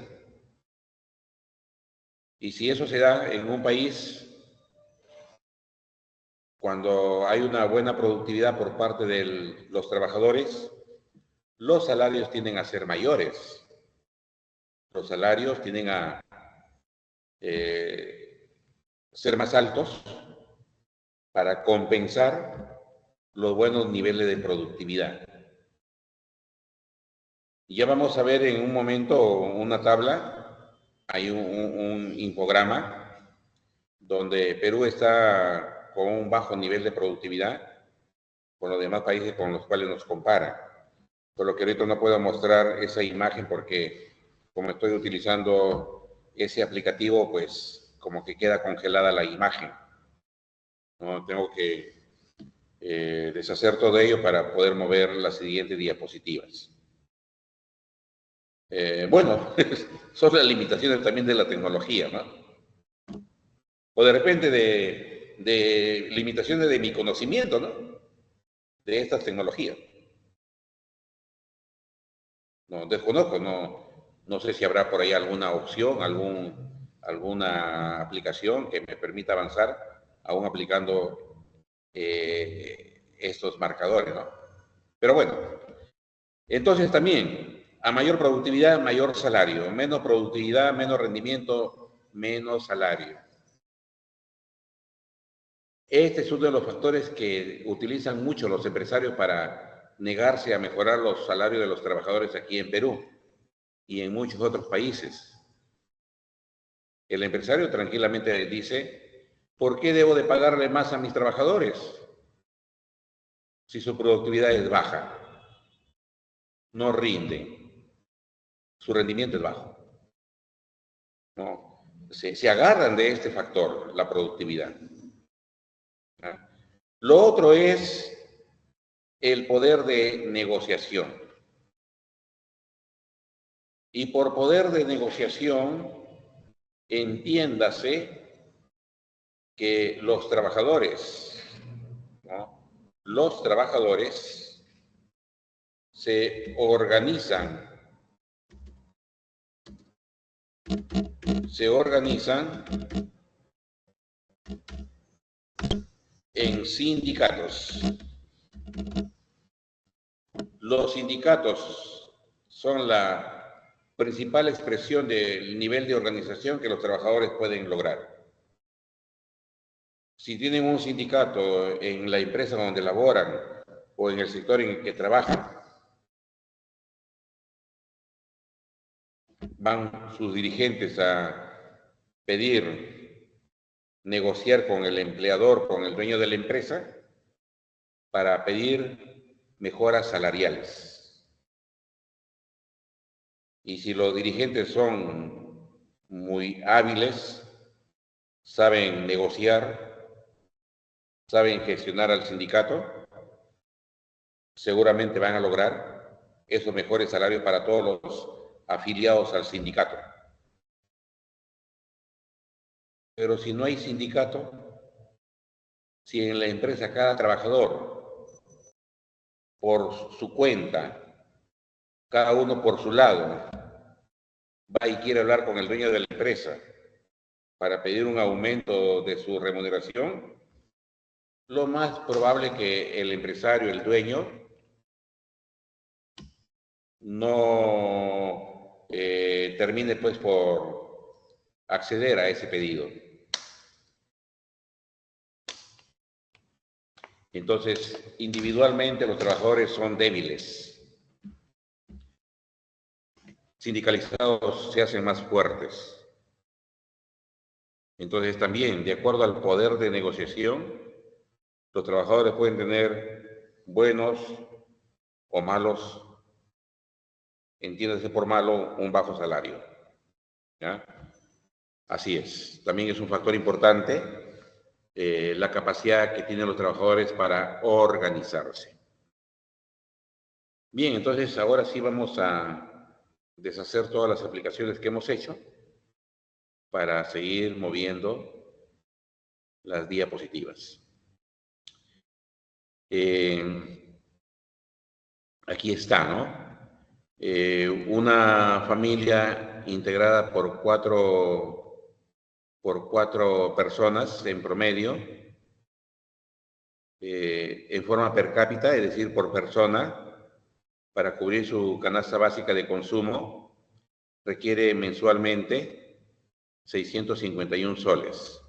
Y si eso se da en un país, cuando hay una buena productividad por parte de los trabajadores, los salarios tienden a ser mayores. Los salarios tienden a ser más altos para compensar los buenos niveles de productividad. Y ya vamos a ver en un momento una tabla, hay un infograma donde Perú está con un bajo nivel de productividad con los demás países con los cuales nos compara. Por lo que ahorita no puedo mostrar esa imagen porque como estoy utilizando ese aplicativo, pues como que queda congelada la imagen. ¿No? Tengo que deshacer todo ello para poder mover las siguientes diapositivas. Bueno, son las limitaciones también de la tecnología, ¿no? O de repente de limitaciones de mi conocimiento, ¿no? De estas tecnologías. No, desconozco, no sé si habrá por ahí alguna opción, alguna aplicación que me permita avanzar aún aplicando estos marcadores, ¿no? Pero bueno, entonces también, a mayor productividad, mayor salario, menos productividad, menos rendimiento, menos salario. Este es uno de los factores que utilizan mucho los empresarios para negarse a mejorar los salarios de los trabajadores aquí en Perú y en muchos otros países. El empresario tranquilamente dice, ¿por qué debo de pagarle más a mis trabajadores si su productividad es baja? No rinde, su rendimiento es bajo. ¿No? Se agarran de este factor, la productividad. ¿Ah? Lo otro es el poder de negociación. Y por poder de negociación, entiéndase que los trabajadores, ¿no? Los trabajadores se organizan en sindicatos. Los sindicatos son la principal expresión del nivel de organización que los trabajadores pueden lograr. Si tienen un sindicato en la empresa donde laboran o en el sector en el que trabajan, van sus dirigentes a pedir, negociar con el empleador, con el dueño de la empresa, para pedir mejoras salariales. Y si los dirigentes son muy hábiles, saben negociar, saben gestionar al sindicato, seguramente van a lograr esos mejores salarios para todos los afiliados al sindicato. Pero si no hay sindicato, si en la empresa cada trabajador por su cuenta, cada uno por su lado, va y quiere hablar con el dueño de la empresa para pedir un aumento de su remuneración, lo más probable que el empresario, el dueño, no termine pues por acceder a ese pedido. Entonces, individualmente los trabajadores son débiles. Sindicalizados se hacen más fuertes. Entonces, también, de acuerdo al poder de negociación, los trabajadores pueden tener buenos o malos, entiéndase por malo, un bajo salario. ¿Ya? Así es. También es un factor importante la capacidad que tienen los trabajadores para organizarse. Bien, entonces ahora sí vamos a deshacer todas las aplicaciones que hemos hecho para seguir moviendo las diapositivas. Aquí está, ¿no? Una familia integrada por cuatro personas en promedio, en forma per cápita, es decir, por persona, para cubrir su canasta básica de consumo, requiere mensualmente 651 soles.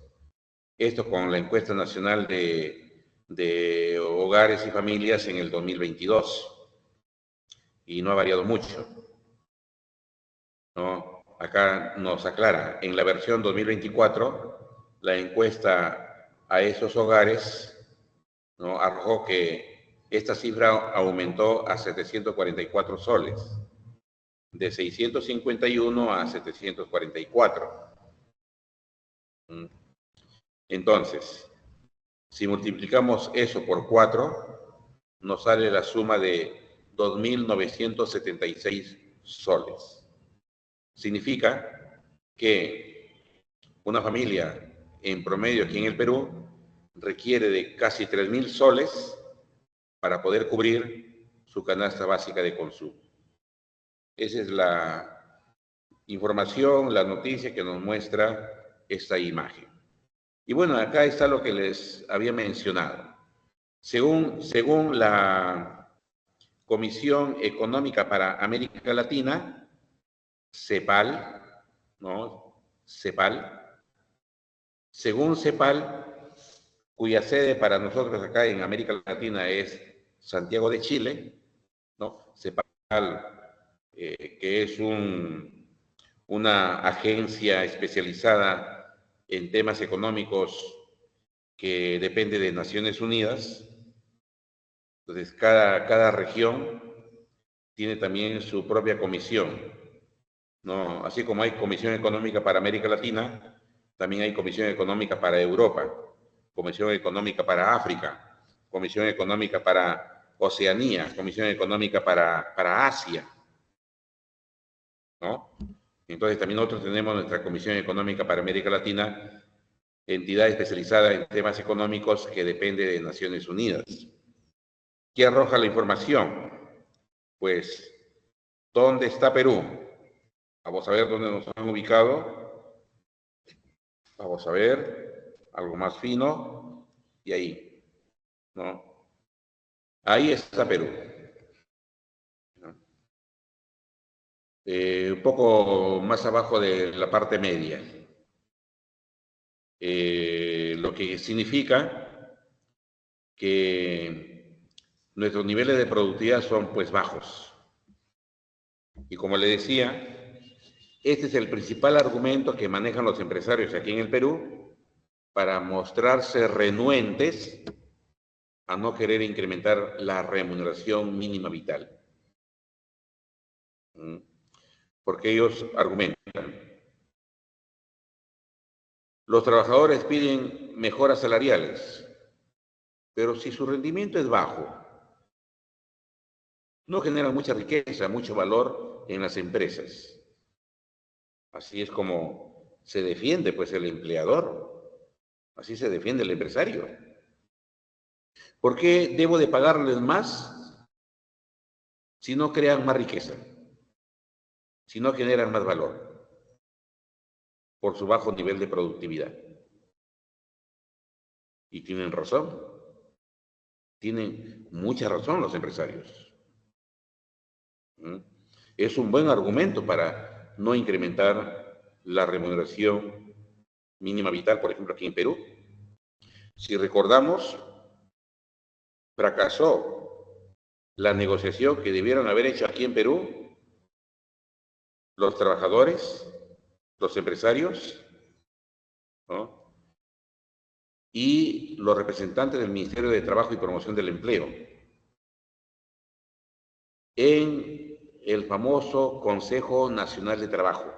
Esto con la encuesta nacional de hogares y familias en el 2022. Y no ha variado mucho, ¿no? Acá nos aclara, en la versión 2024, la encuesta a esos hogares, ¿no?, arrojó que esta cifra aumentó a 744 soles, de 651 a 744. Entonces, si multiplicamos eso por 4, nos sale la suma de 2.976 soles. Significa que una familia en promedio aquí en el Perú requiere de casi 3.000 soles para poder cubrir su canasta básica de consumo. Esa es la información, la noticia que nos muestra esta imagen. Y bueno, acá está lo que les había mencionado. Según la Comisión Económica para América Latina, CEPAL, ¿no? CEPAL. Según CEPAL, cuya sede para nosotros acá en América Latina es Santiago de Chile, ¿no? CEPAL, que es una agencia especializada en temas económicos que depende de Naciones Unidas. Entonces, cada región tiene también su propia comisión, ¿no? Así como hay Comisión Económica para América Latina, también hay Comisión Económica para Europa, Comisión Económica para África, Comisión Económica para Oceanía, Comisión Económica para Asia, ¿no? Entonces también nosotros tenemos nuestra Comisión Económica para América Latina, entidad especializada en temas económicos que depende de Naciones Unidas. ¿Qué arroja la información? Pues, ¿dónde está Perú? Vamos a ver dónde nos han ubicado. Vamos a ver, algo más fino, y ahí, ¿no? Ahí está Perú. Un poco más abajo de la parte media. Lo que significa que nuestros niveles de productividad son pues bajos. Y como le decía, este es el principal argumento que manejan los empresarios aquí en el Perú para mostrarse renuentes a no querer incrementar la remuneración mínima vital. Porque ellos argumentan, los trabajadores piden mejoras salariales, pero si su rendimiento es bajo, no genera mucha riqueza, mucho valor en las empresas. Así es como se defiende pues el empleador, así se defiende el empresario. ¿Por qué debo de pagarles más si no crean más riqueza? Si no generan más valor por su bajo nivel de productividad. Y tienen razón. Tienen mucha razón los empresarios. Es un buen argumento para no incrementar la remuneración mínima vital, por ejemplo, aquí en Perú. Si recordamos, fracasó la negociación que debieron haber hecho aquí en Perú los trabajadores, los empresarios, ¿no? Y los representantes del Ministerio de Trabajo y Promoción del Empleo en el famoso Consejo Nacional de Trabajo.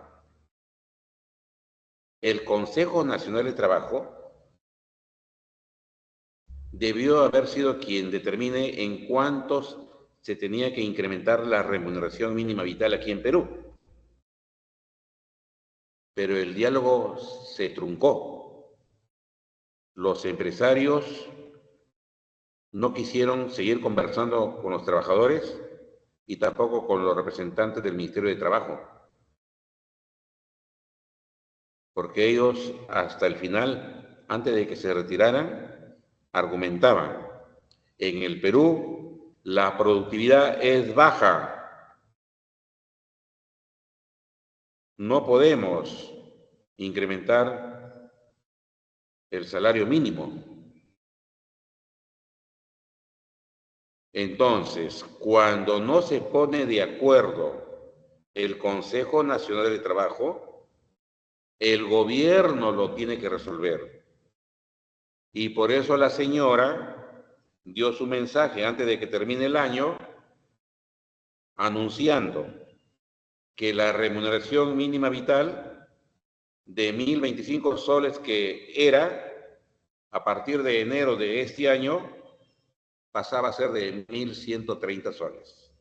El Consejo Nacional de Trabajo debió haber sido quien determine en cuántos se tenía que incrementar la remuneración mínima vital aquí en Perú. Pero el diálogo se truncó. Los empresarios no quisieron seguir conversando con los trabajadores y tampoco con los representantes del Ministerio de Trabajo. Porque ellos, hasta el final, antes de que se retiraran, argumentaban, en el Perú la productividad es baja. No podemos incrementar el salario mínimo. Entonces, cuando no se pone de acuerdo el Consejo Nacional de Trabajo, el gobierno lo tiene que resolver. Y por eso la señora dio su mensaje antes de que termine el año, anunciando que la remuneración mínima vital de 1.025 soles que era, a partir de enero de este año, pasaba a ser de 1.130 soles.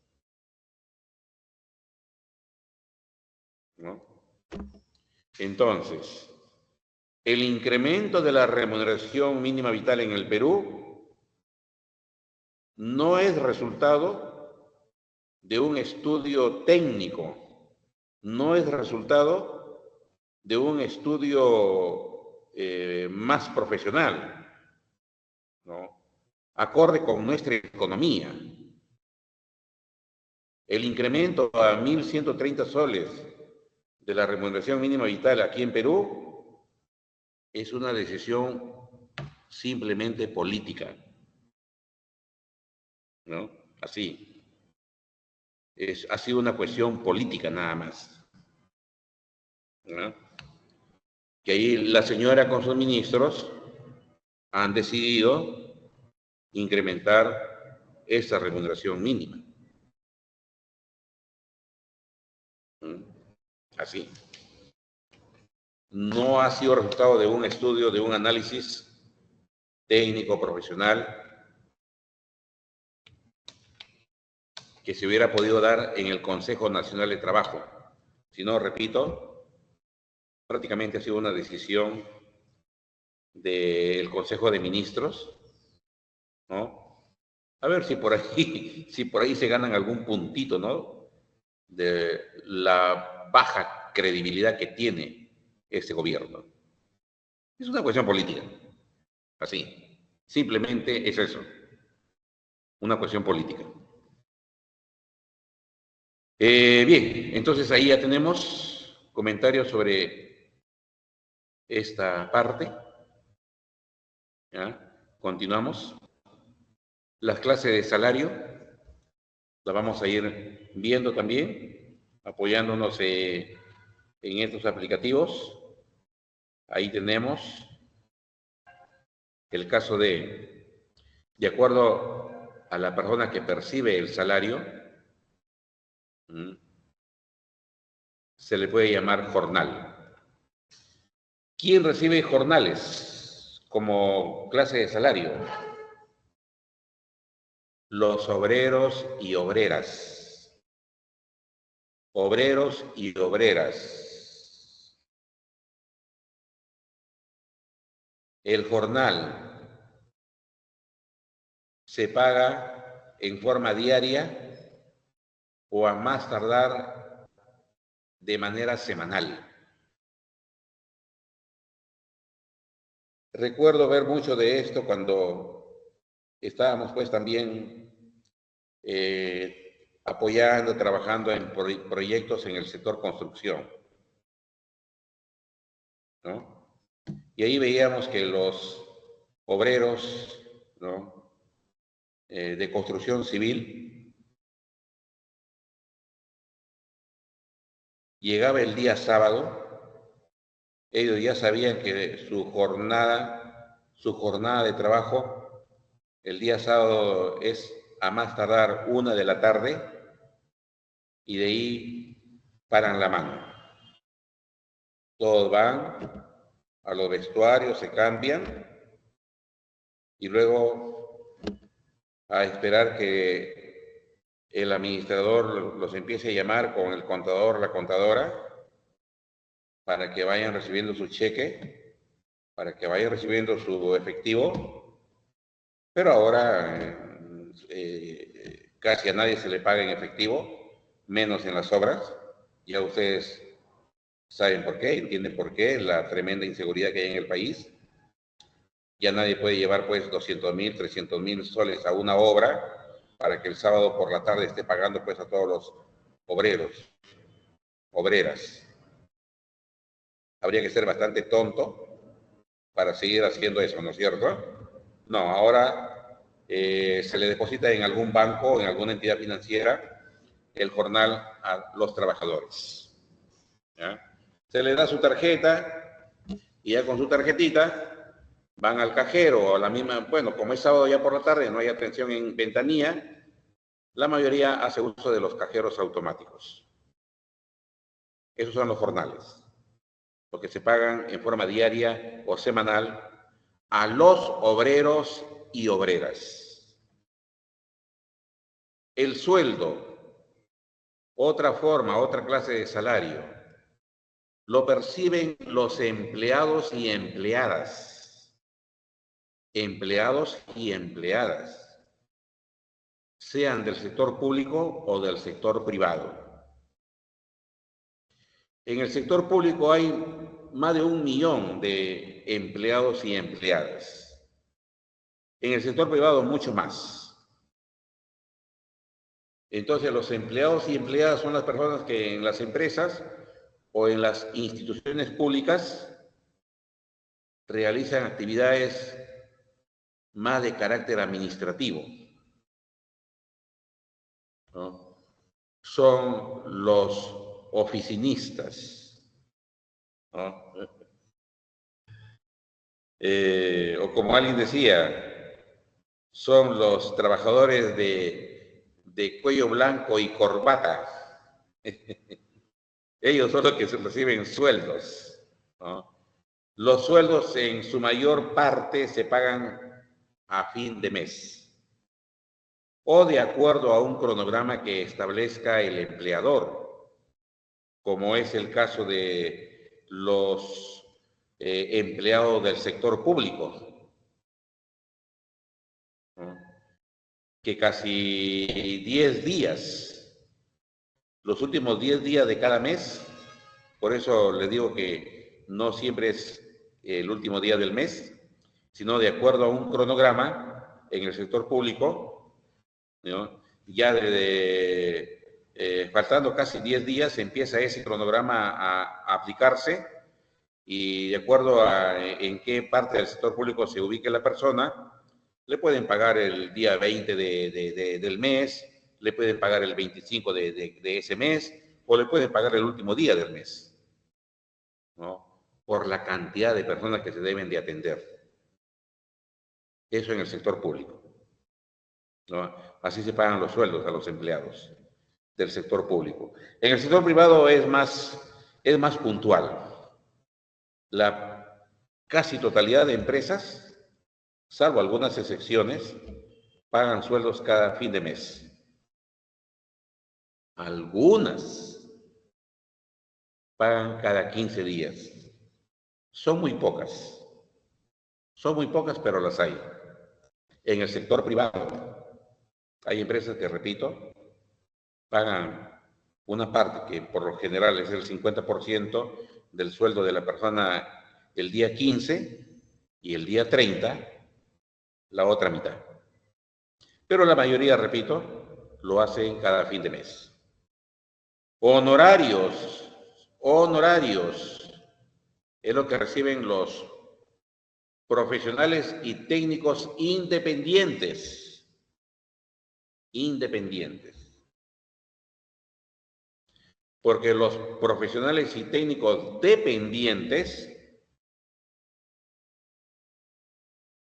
¿No? Entonces, el incremento de la remuneración mínima vital en el Perú no es resultado de un estudio técnico, no es resultado de un estudio más profesional, ¿no? Acorde con nuestra economía. El incremento a 1.130 soles de la remuneración mínima vital aquí en Perú es una decisión simplemente política, ¿no? Así. Ha sido una cuestión política nada más, ¿no? Que ahí la señora con sus ministros han decidido incrementar esa remuneración mínima. ¿Mm? Así. No ha sido resultado de un estudio, de un análisis técnico, profesional, que se hubiera podido dar en el Consejo Nacional de Trabajo. Si no, repito, prácticamente ha sido una decisión del Consejo de Ministros, ¿no? A ver si por ahí, si por ahí se ganan algún puntito, ¿no? De la baja credibilidad que tiene este gobierno. Es una cuestión política, así. Simplemente es eso, una cuestión política. Bien, entonces ahí ya tenemos comentarios sobre esta parte. ¿Ya? Continuamos. Las clases de salario las vamos a ir viendo también, apoyándonos en estos aplicativos. Ahí tenemos el caso de acuerdo a la persona que percibe el salario, se le puede llamar jornal. ¿Quién recibe jornales como clase de salario? Los obreros y obreras. Obreros y obreras. El jornal se paga en forma diaria o a más tardar de manera semanal. Recuerdo ver mucho de esto cuando estábamos pues también apoyando, trabajando en proyectos en el sector construcción, ¿no? Y ahí veíamos que los obreros, ¿no? De construcción civil, llegaba el día sábado, ellos ya sabían que su jornada de trabajo, el día sábado es a más tardar 1 de la tarde, y de ahí paran la mano. Todos van a los vestuarios, se cambian, y luego a esperar que el administrador los empiece a llamar con el contador, la contadora, para que vayan recibiendo su cheque, para que vayan recibiendo su efectivo. Pero ahora casi a nadie se le paga en efectivo, menos en las obras. Ya ustedes saben por qué, entienden por qué, la tremenda inseguridad que hay en el país. Ya nadie puede llevar pues 200.000, 300.000 soles a una obra para que el sábado por la tarde esté pagando pues a todos los obreros, obreras. Habría que ser bastante tonto para seguir haciendo eso, ¿no es cierto? No, ahora se le deposita en algún banco, en alguna entidad financiera, el jornal a los trabajadores. ¿Ya? Se le da su tarjeta y ya con su tarjetita van al cajero o a la misma, bueno, como es sábado ya por la tarde, no hay atención en ventanilla, la mayoría hace uso de los cajeros automáticos. Esos son los jornales, los que se pagan en forma diaria o semanal a los obreros y obreras. El sueldo, otra forma, otra clase de salario, lo perciben los empleados y empleadas. Empleados y empleadas, sean del sector público o del sector privado. En el sector público hay más de 1 millón de empleados y empleadas. En el sector privado mucho más. Entonces los empleados y empleadas son las personas que en las empresas o en las instituciones públicas realizan actividades más de carácter administrativo, ¿no? Son los oficinistas, ¿no? O como alguien decía, son los trabajadores de cuello blanco y corbata. Ellos son los que reciben sueldos, ¿no? Los sueldos en su mayor parte se pagan a fin de mes o de acuerdo a un cronograma que establezca el empleador, como es el caso de los empleados del sector público, ¿no? Que casi 10 días, los últimos 10 días de cada mes, por eso les digo que no siempre es el último día del mes, sino de acuerdo a un cronograma en el sector público, ¿no? Ya faltando casi 10 días empieza ese cronograma a aplicarse y de acuerdo a en qué parte del sector público se ubique la persona, le pueden pagar el día 20 del mes, le pueden pagar el 25 de ese mes o le pueden pagar el último día del mes, ¿no? Por la cantidad de personas que se deben de atender. Eso en el sector público, ¿no? Así se pagan los sueldos a los empleados del sector público. En el sector privado es más puntual. La casi totalidad de empresas, salvo algunas excepciones, pagan sueldos cada fin de mes. Algunas pagan cada 15 días. Son muy pocas, pero las hay. En el sector privado hay empresas que, repito, pagan una parte que por lo general es el 50% del sueldo de la persona el día 15 y el día 30 la otra mitad. Pero la mayoría, repito, lo hacen cada fin de mes. Honorarios es lo que reciben los profesionales y técnicos independientes. Porque los profesionales y técnicos dependientes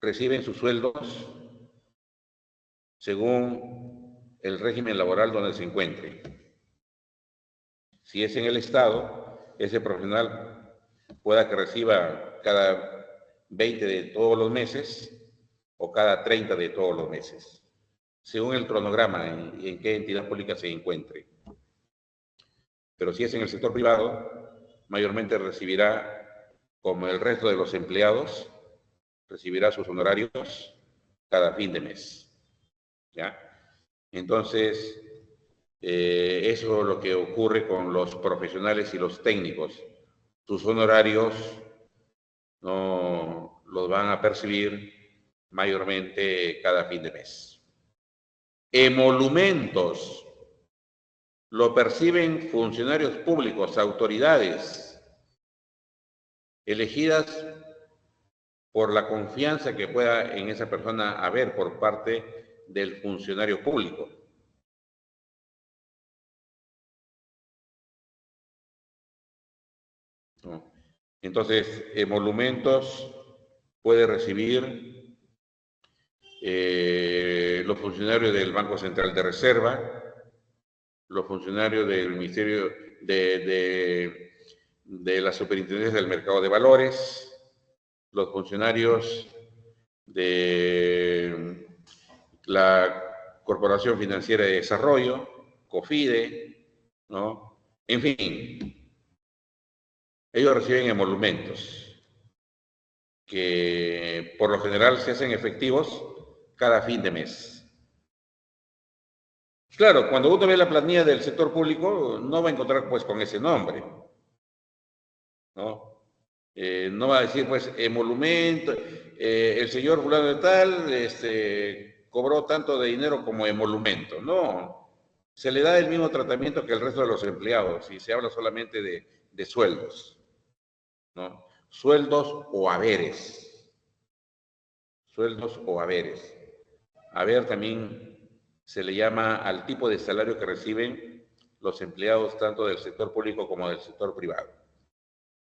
reciben sus sueldos según el régimen laboral donde se encuentre. Si es en el Estado, ese profesional pueda que reciba cada 20 de todos los meses o cada 30 de todos los meses, según el cronograma en qué entidad pública se encuentre. Pero si es en el sector privado, mayormente recibirá, como el resto de los empleados, recibirá sus honorarios cada fin de mes, ¿ya? Entonces, eso es lo que ocurre con los profesionales y los técnicos. Sus honorarios no los van a percibir mayormente cada fin de mes. Emolumentos lo perciben funcionarios públicos, autoridades elegidas por la confianza que pueda en esa persona haber por parte del funcionario público. ¿No? Entonces, emolumentos puede recibir los funcionarios del Banco Central de Reserva, los funcionarios del Ministerio de la Superintendencia del Mercado de Valores, los funcionarios de la Corporación Financiera de Desarrollo, COFIDE, ¿no? En fin, ellos reciben emolumentos que por lo general se hacen efectivos cada fin de mes. Claro, cuando uno ve la planilla del sector público, no va a encontrar pues con ese nombre, ¿no? No va a decir pues emolumento, el señor fulano de tal, cobró tanto de dinero como emolumento. No, se le da el mismo tratamiento que el resto de los empleados y se habla solamente de sueldos, ¿no? Sueldos o haberes. sueldos o haberes. Haber también se le llama al tipo de salario que reciben los empleados tanto del sector público como del sector privado.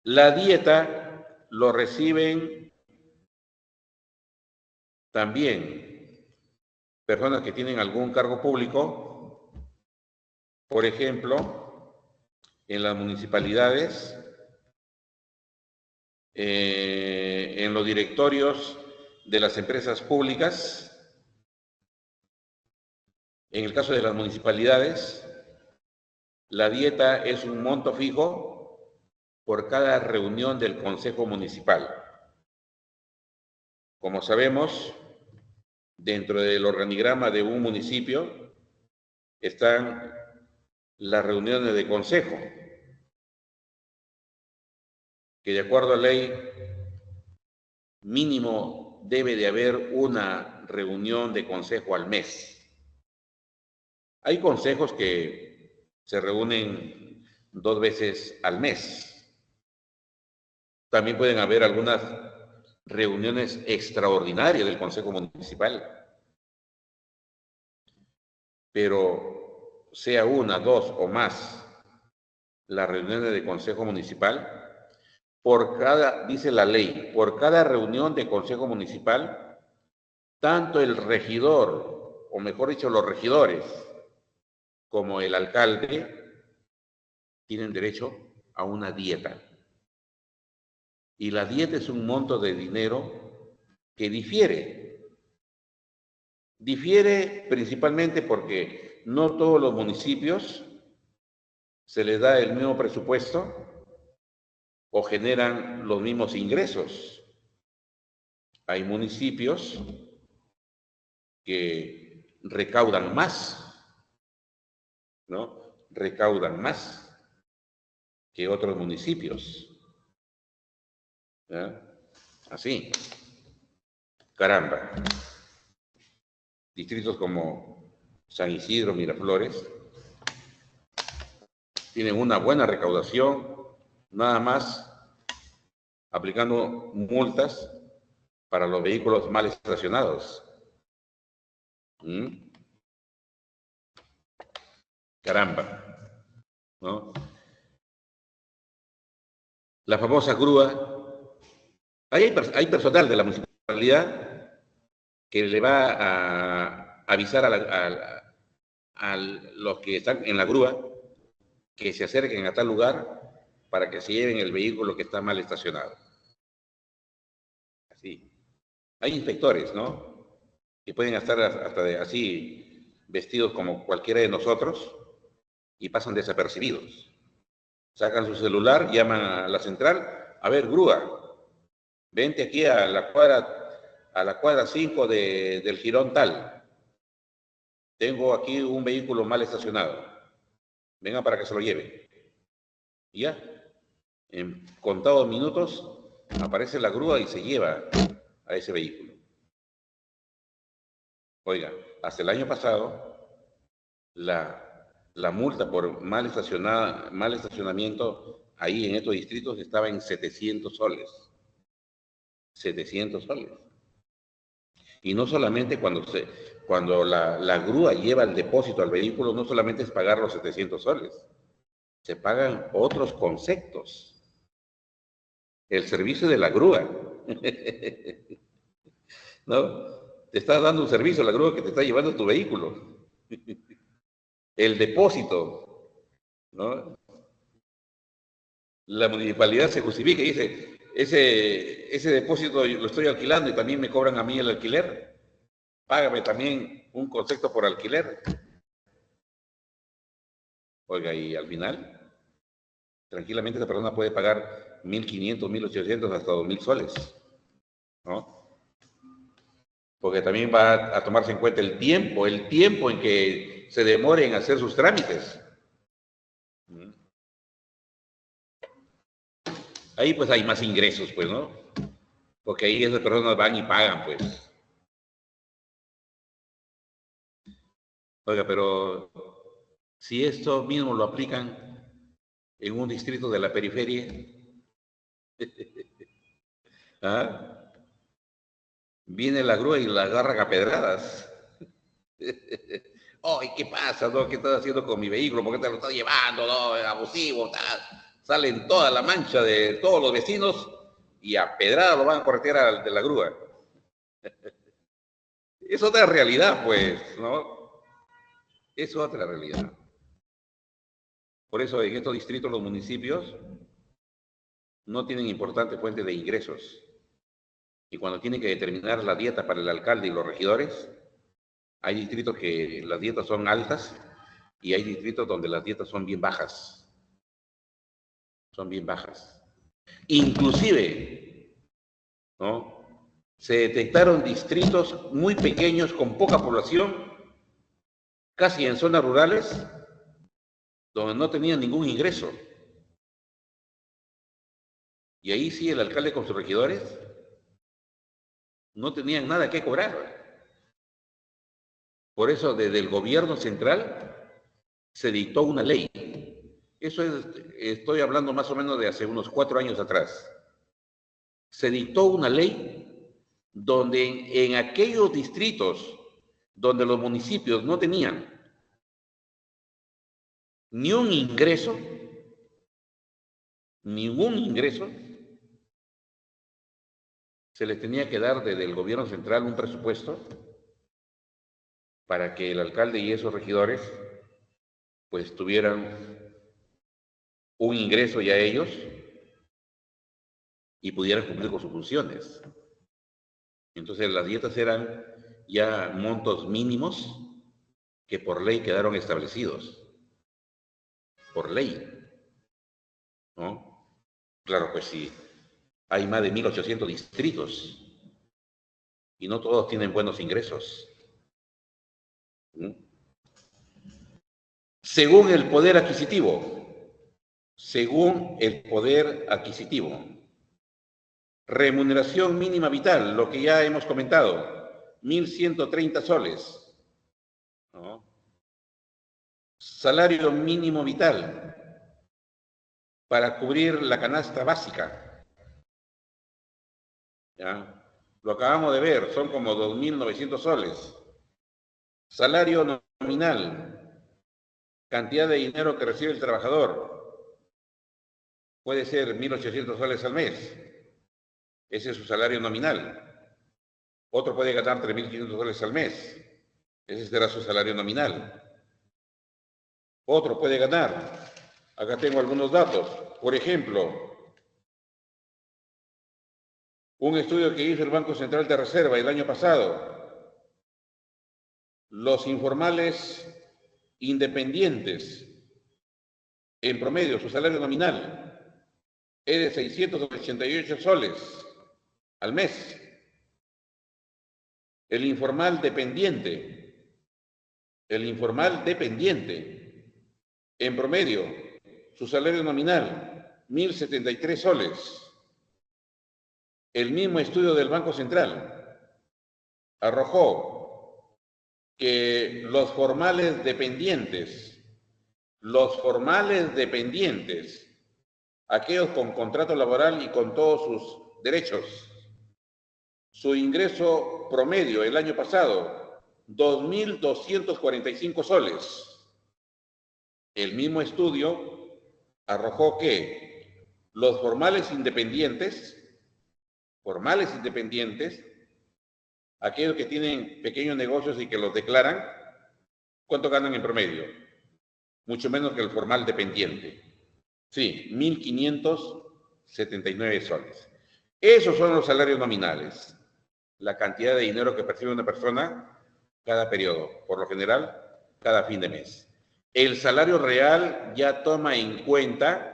La dieta lo reciben también personas que tienen algún cargo público, por ejemplo, en las municipalidades, en los directorios de las empresas públicas. En el caso de las municipalidades, la dieta es un monto fijo por cada reunión del Consejo Municipal. Como sabemos, dentro del organigrama de un municipio están las reuniones de consejo, que de acuerdo a ley mínimo debe de haber una reunión de consejo al mes. Hay consejos que se reúnen 2 veces al mes. También pueden haber algunas reuniones extraordinarias del Consejo Municipal. Pero sea una, dos o más las reuniones de Consejo Municipal, dice la ley, por cada reunión de Consejo Municipal, tanto el regidor, o mejor dicho, los regidores, como el alcalde, tienen derecho a una dieta. Y la dieta es un monto de dinero que difiere. Difiere principalmente porque no todos los municipios se les da el mismo presupuesto o generan los mismos ingresos. Hay municipios que recaudan más, ¿no? Recaudan más que otros municipios. ¿Ya? Así. Caramba. Distritos como San Isidro, Miraflores, tienen una buena recaudación, nada más aplicando multas para los vehículos mal estacionados. Caramba, ¿no? La famosa grúa. Hay personal de la municipalidad que le va a avisar a los que están en la grúa que se acerquen a tal lugar para que se lleven el vehículo que está mal estacionado. Así. Hay inspectores, ¿no? Que pueden estar hasta así vestidos como cualquiera de nosotros y pasan desapercibidos. Sacan su celular, llaman a la central, a ver, grúa, vente aquí a la cuadra 5 del jirón tal. Tengo aquí un vehículo mal estacionado. Venga para que se lo lleve. Y ya, en contados minutos, aparece la grúa y se lleva a ese vehículo. Oiga, hasta el año pasado, la multa por mal estacionamiento ahí en estos distritos estaba en 700 soles. 700 soles. Y no solamente cuando la grúa lleva el depósito al vehículo, no solamente es pagar los 700 soles, se pagan otros conceptos. El servicio de la grúa. ¿No? Te está dando un servicio la grúa que te está llevando tu vehículo. El depósito, ¿no? La municipalidad se justifica y dice, ese depósito lo estoy alquilando y también me cobran a mí el alquiler. Págame también un concepto por alquiler. Oiga, y al final, tranquilamente esa persona puede pagar 1.500, 1.800, hasta 2.000 soles, ¿no? Porque también va a tomarse en cuenta el tiempo en que se demore en hacer sus trámites. Ahí pues hay más ingresos, pues, ¿no? Porque ahí esas personas van y pagan, pues. Oiga, pero si esto mismo lo aplican en un distrito de la periferia, ¿ah? Viene la grúa y la agarra a pedradas. Oye, ¿qué pasa? No? ¿Qué estás haciendo con mi vehículo? ¿Por qué te lo estás llevando? No, es abusivo. Tal. Salen toda la mancha de todos los vecinos y a pedradas lo van a corretear de la grúa. Es otra realidad, pues, ¿no? Es otra realidad. Por eso en estos distritos los municipios no tienen importante fuente de ingresos. Y cuando tienen que determinar la dieta para el alcalde y los regidores, hay distritos que las dietas son altas y hay distritos donde las dietas son bien bajas. Son bien bajas. Inclusive, ¿no? Se detectaron distritos muy pequeños con poca población, casi en zonas rurales, donde no tenían ningún ingreso. Y ahí sí el alcalde con sus regidores no tenían nada que cobrar. Por eso desde el gobierno central se dictó una ley. Eso es, estoy hablando más o menos de hace unos 4 años atrás. Se dictó una ley donde en aquellos distritos donde los municipios no tenían ni un ingreso, ningún ingreso, se les tenía que dar desde el gobierno central un presupuesto para que el alcalde y esos regidores pues tuvieran un ingreso ya ellos y pudieran cumplir con sus funciones. Entonces las dietas eran ya montos mínimos que por ley quedaron establecidos, por ley, ¿no? Claro, pues sí, hay más de 1.800 distritos y no todos tienen buenos ingresos. ¿Mm? Según el poder adquisitivo, remuneración mínima vital, lo que ya hemos comentado, 1.130 soles, ¿no? Salario mínimo vital para cubrir la canasta básica, ¿ya? Lo acabamos de ver, son como 2.900 soles. Salario nominal, cantidad de dinero que recibe el trabajador, puede ser 1.800 soles al mes. Ese es su salario nominal. Otro puede ganar 3.500 soles al mes. Ese será su salario nominal. Otro puede ganar. Acá tengo algunos datos. Por ejemplo, un estudio que hizo el Banco Central de Reserva el año pasado. Los informales independientes, en promedio, su salario nominal es de 688 soles al mes. El informal dependiente, en promedio, su salario nominal, 1.073 soles. El mismo estudio del Banco Central arrojó que los formales dependientes, aquellos con contrato laboral y con todos sus derechos, su ingreso promedio el año pasado, 2.245 soles. El mismo estudio arrojó que los formales independientes, aquellos que tienen pequeños negocios y que los declaran, ¿cuánto ganan en promedio? Mucho menos que el formal dependiente. Sí, 1.579 soles. Esos son los salarios nominales, la cantidad de dinero que percibe una persona cada periodo, por lo general, cada fin de mes. El salario real ya toma en cuenta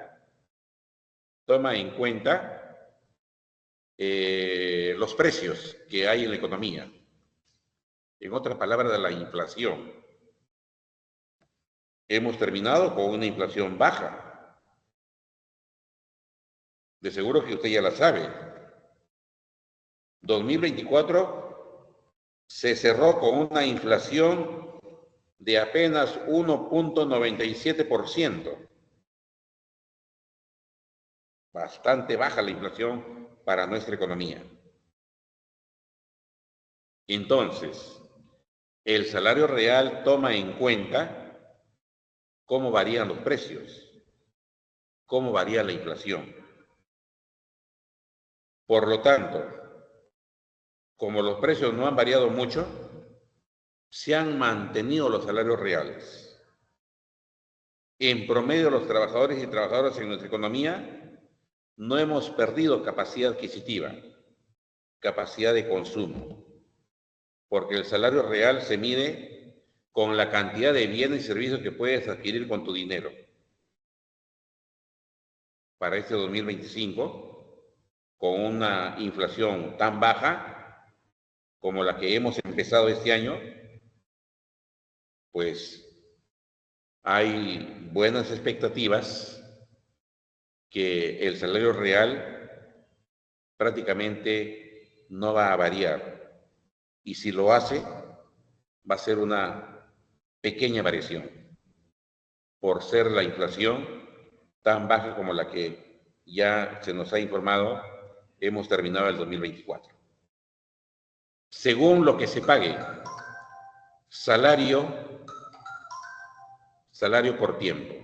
los precios que hay en la economía. En otras palabras, la inflación. Hemos terminado con una inflación baja. De seguro que usted ya la sabe. 2024 se cerró con una inflación de apenas 1.97%. Bastante baja la inflación para nuestra economía. Entonces, el salario real toma en cuenta cómo varían los precios, cómo varía la inflación. Por lo tanto, como los precios no han variado mucho, se han mantenido los salarios reales. En promedio, los trabajadores y trabajadoras en nuestra economía no hemos perdido capacidad adquisitiva, capacidad de consumo, porque el salario real se mide con la cantidad de bienes y servicios que puedes adquirir con tu dinero. Para este 2025, con una inflación tan baja como la que hemos empezado este año, pues hay buenas expectativas que el salario real prácticamente no va a variar. Y si lo hace, va a ser una pequeña variación, por ser la inflación tan baja como la que ya se nos ha informado, hemos terminado el 2024. Según lo que se pague, salario por tiempo.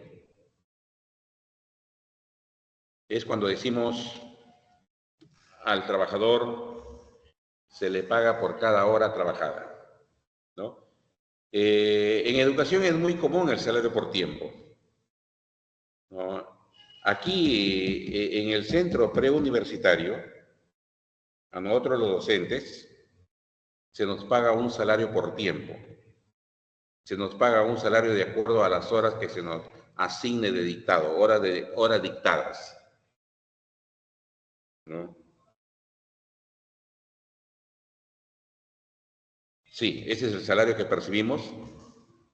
Es cuando decimos al trabajador se le paga por cada hora trabajada, ¿no? En educación es muy común el salario por tiempo, ¿no? Aquí, en el centro preuniversitario, a nosotros los docentes, se nos paga un salario por tiempo. Se nos paga un salario de acuerdo a las horas que se nos asigne de dictado, horas dictadas, ¿no? Sí, ese es el salario que percibimos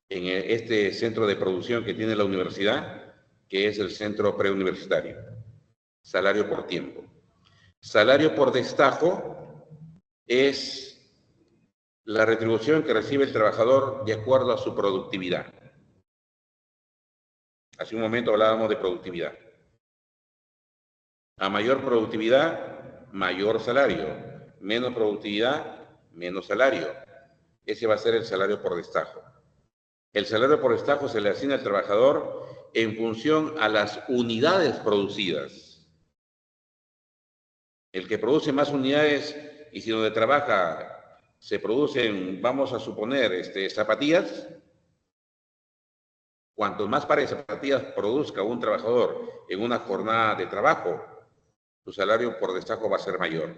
en este centro de producción que tiene la universidad, que es el centro preuniversitario. Salario por tiempo. Salario por destajo es la retribución que recibe el trabajador de acuerdo a su productividad. Hace un momento hablábamos de productividad. A mayor productividad, mayor salario. Menos productividad, menos salario. Ese va a ser el salario por destajo. El salario por destajo se le asigna al trabajador en función a las unidades producidas. El que produce más unidades y si donde trabaja se producen, vamos a suponer, zapatillas, cuanto más pares de zapatillas produzca un trabajador en una jornada de trabajo, su salario por destajo va a ser mayor.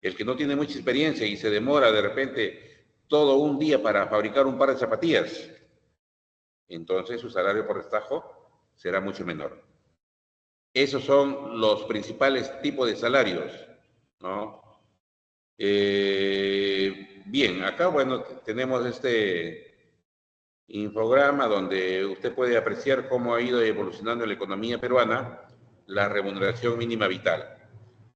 El que no tiene mucha experiencia y se demora de repente todo un día para fabricar un par de zapatillas, entonces su salario por destajo será mucho menor. Esos son los principales tipos de salarios, ¿no? Bien, acá, bueno, tenemos este infograma donde usted puede apreciar cómo ha ido evolucionando en la economía peruana la remuneración mínima vital.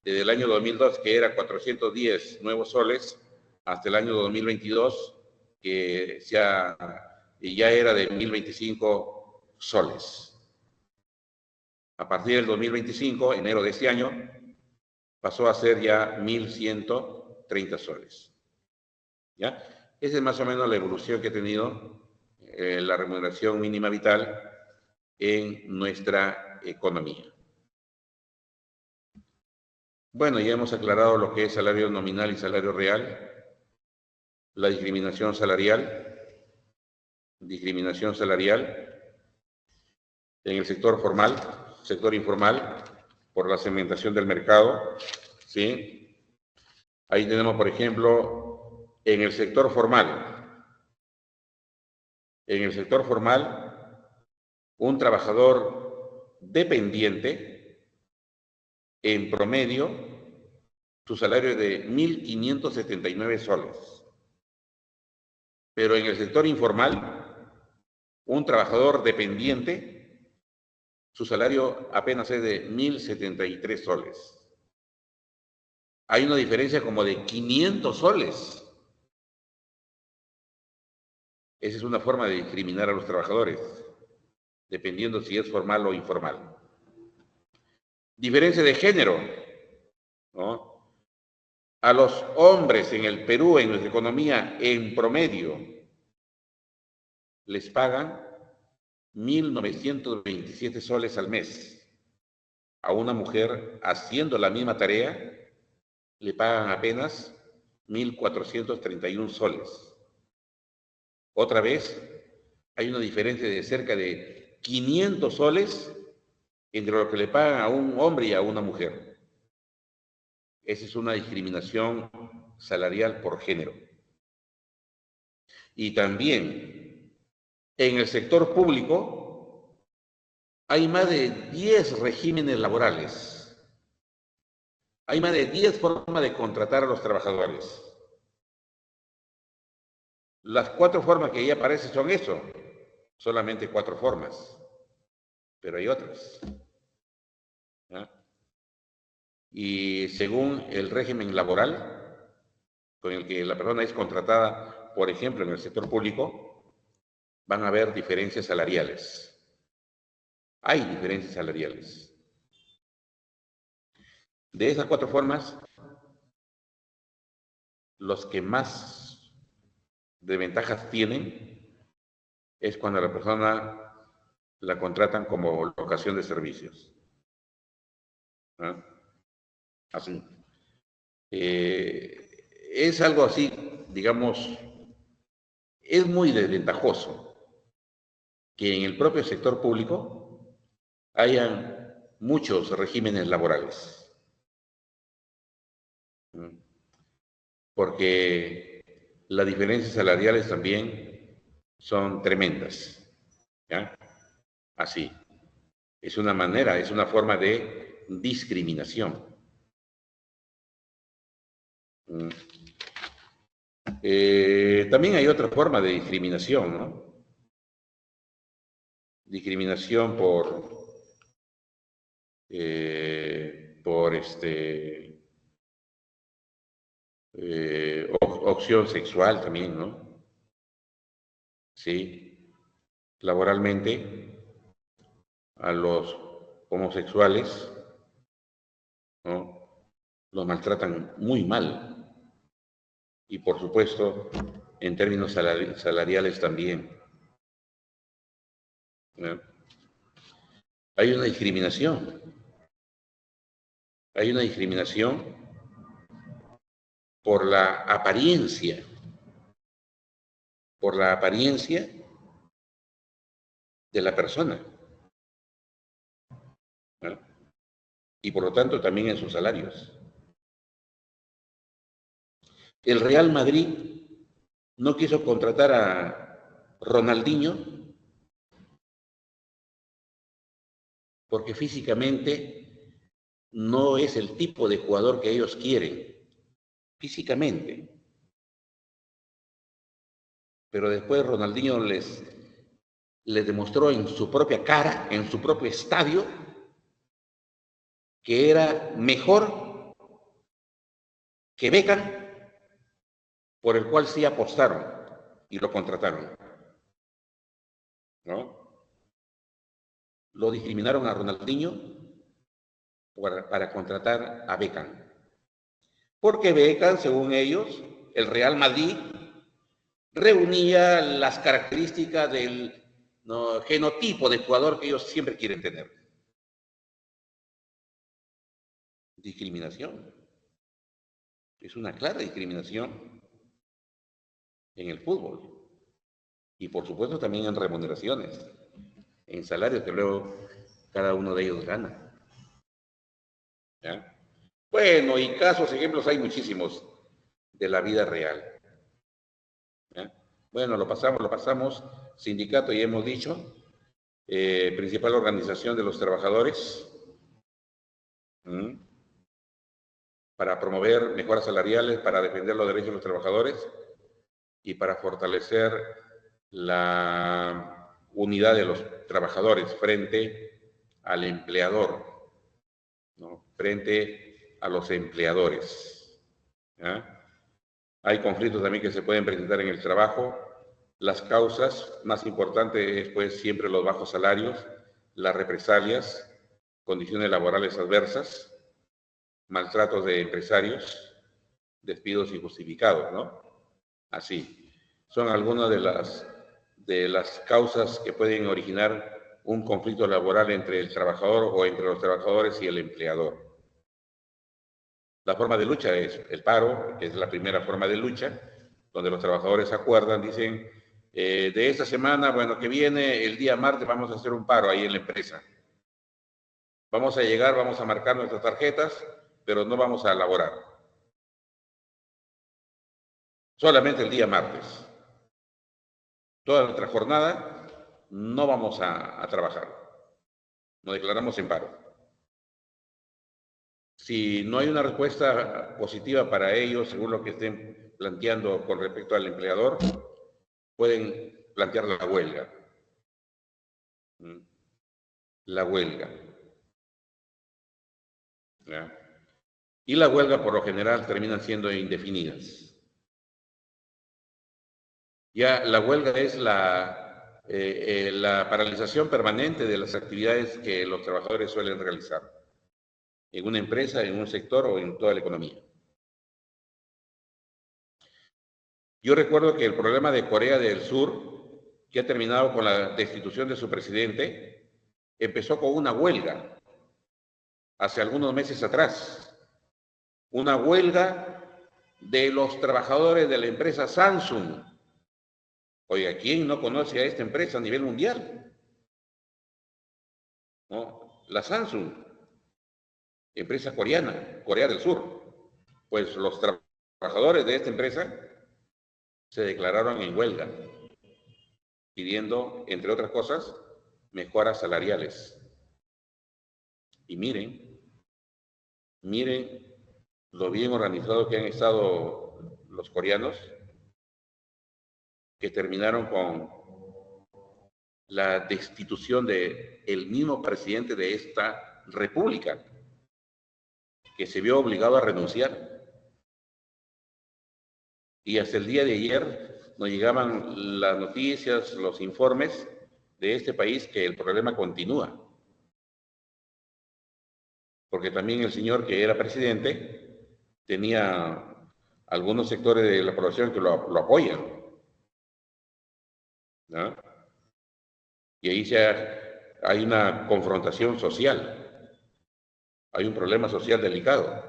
Desde el año 2002, que era 410 nuevos soles, hasta el año 2022, que ya era de 1025 soles. A partir del 2025, enero de este año, pasó a ser ya 1130 soles. ¿Ya? Esa es más o menos la evolución que ha tenido la remuneración mínima vital en nuestra economía. Bueno, ya hemos aclarado lo que es salario nominal y salario real, la discriminación salarial en el sector formal, sector informal, por la segmentación del mercado, ¿sí? Ahí tenemos, por ejemplo, en el sector formal, un trabajador dependiente, en promedio, su salario es de 1.579 soles. Pero en el sector informal, un trabajador dependiente, su salario apenas es de 1.073 soles. Hay una diferencia como de 500 soles. Esa es una forma de discriminar a los trabajadores, dependiendo si es formal o informal. Diferencia de género, ¿no? A los hombres en el Perú, en nuestra economía, en promedio, les pagan 1.927 soles al mes. A una mujer haciendo la misma tarea, le pagan apenas 1.431 soles. Otra vez, hay una diferencia de cerca de 500 soles entre lo que le pagan a un hombre y a una mujer. Esa es una discriminación salarial por género. Y también, en el sector público, hay más de 10 regímenes laborales. Hay más de 10 formas de contratar a los trabajadores. Las 4 formas que ahí aparecen son eso. Solamente 4 formas. Pero hay otras. ¿Ya? Y según el régimen laboral con el que la persona es contratada, por ejemplo, en el sector público, van a haber diferencias salariales. Hay diferencias salariales. De esas 4 formas, los que más desventajas tienen es cuando la persona la contratan como locación de servicios. ¿Ah? Así. Es algo así, digamos, es muy desventajoso que en el propio sector público hayan muchos regímenes laborales. Porque las diferencias salariales también son tremendas. ¿Ya? Así. Es una manera, es una forma de discriminación. También hay otra forma de discriminación, ¿no? Discriminación por opción sexual también, ¿no? Sí, laboralmente a los homosexuales, ¿no? Los maltratan muy mal. Y por supuesto, en términos salariales también. ¿No? Hay una discriminación. Hay una discriminación por la apariencia de la persona. ¿No? Y por lo tanto también en sus salarios. El Real Madrid no quiso contratar a Ronaldinho porque físicamente no es el tipo de jugador que ellos quieren, físicamente. Pero después Ronaldinho les demostró en su propia cara, en su propio estadio, que era mejor que Beckham, por el cual sí apostaron y lo contrataron. ¿No? Lo discriminaron a Ronaldinho para contratar a Beckham. Porque Beckham, según ellos, el Real Madrid reunía las características del genotipo de jugador que ellos siempre quieren tener. Discriminación. Es una clara discriminación en el fútbol. Y por supuesto también en remuneraciones, en salarios que luego cada uno de ellos gana. ¿Ya? Bueno, y casos, ejemplos hay muchísimos de la vida real. ¿Ya? Bueno, lo pasamos, sindicato ya hemos dicho, principal organización de los trabajadores, para promover mejoras salariales, para defender los derechos de los trabajadores y para fortalecer la unidad de los trabajadores frente al empleador, ¿no? Frente a los empleadores. ¿Ya? Hay conflictos también que se pueden presentar en el trabajo. Las causas más importantes es pues siempre los bajos salarios, las represalias, condiciones laborales adversas, maltratos de empresarios, despidos injustificados, ¿no? Así. Son algunas de las causas que pueden originar un conflicto laboral entre el trabajador o entre los trabajadores y el empleador. La forma de lucha es el paro, que es la primera forma de lucha, donde los trabajadores acuerdan, dicen, de esta semana, bueno, que viene, el día martes vamos a hacer un paro ahí en la empresa. Vamos a llegar, vamos a marcar nuestras tarjetas, pero no vamos a laborar. Solamente el día martes. Toda nuestra jornada no vamos a trabajar. Nos declaramos en paro. Si no hay una respuesta positiva para ellos, según lo que estén planteando con respecto al empleador, pueden plantear la huelga. La huelga. ¿Ya? Y la huelga, por lo general, terminan siendo indefinidas. Ya la huelga es la paralización permanente de las actividades que los trabajadores suelen realizar en una empresa, en un sector o en toda la economía. Yo recuerdo que el problema de Corea del Sur, que ha terminado con la destitución de su presidente, empezó con una huelga hace algunos meses atrás. Una huelga de los trabajadores de la empresa Samsung. Oiga, ¿quién no conoce a esta empresa a nivel mundial? ¿No? La Samsung, empresa coreana, Corea del Sur. Pues los trabajadores de esta empresa se declararon en huelga, pidiendo, entre otras cosas, mejoras salariales. Y miren lo bien organizados que han estado los coreanos, que terminaron con la destitución de el mismo presidente de esta república, que se vio obligado a renunciar. Y hasta el día de ayer nos llegaban las noticias, los informes de este país que el problema continúa. Porque también el señor que era presidente tenía algunos sectores de la población que lo apoyan, ¿no? Y ahí hay una confrontación social, hay un problema social delicado.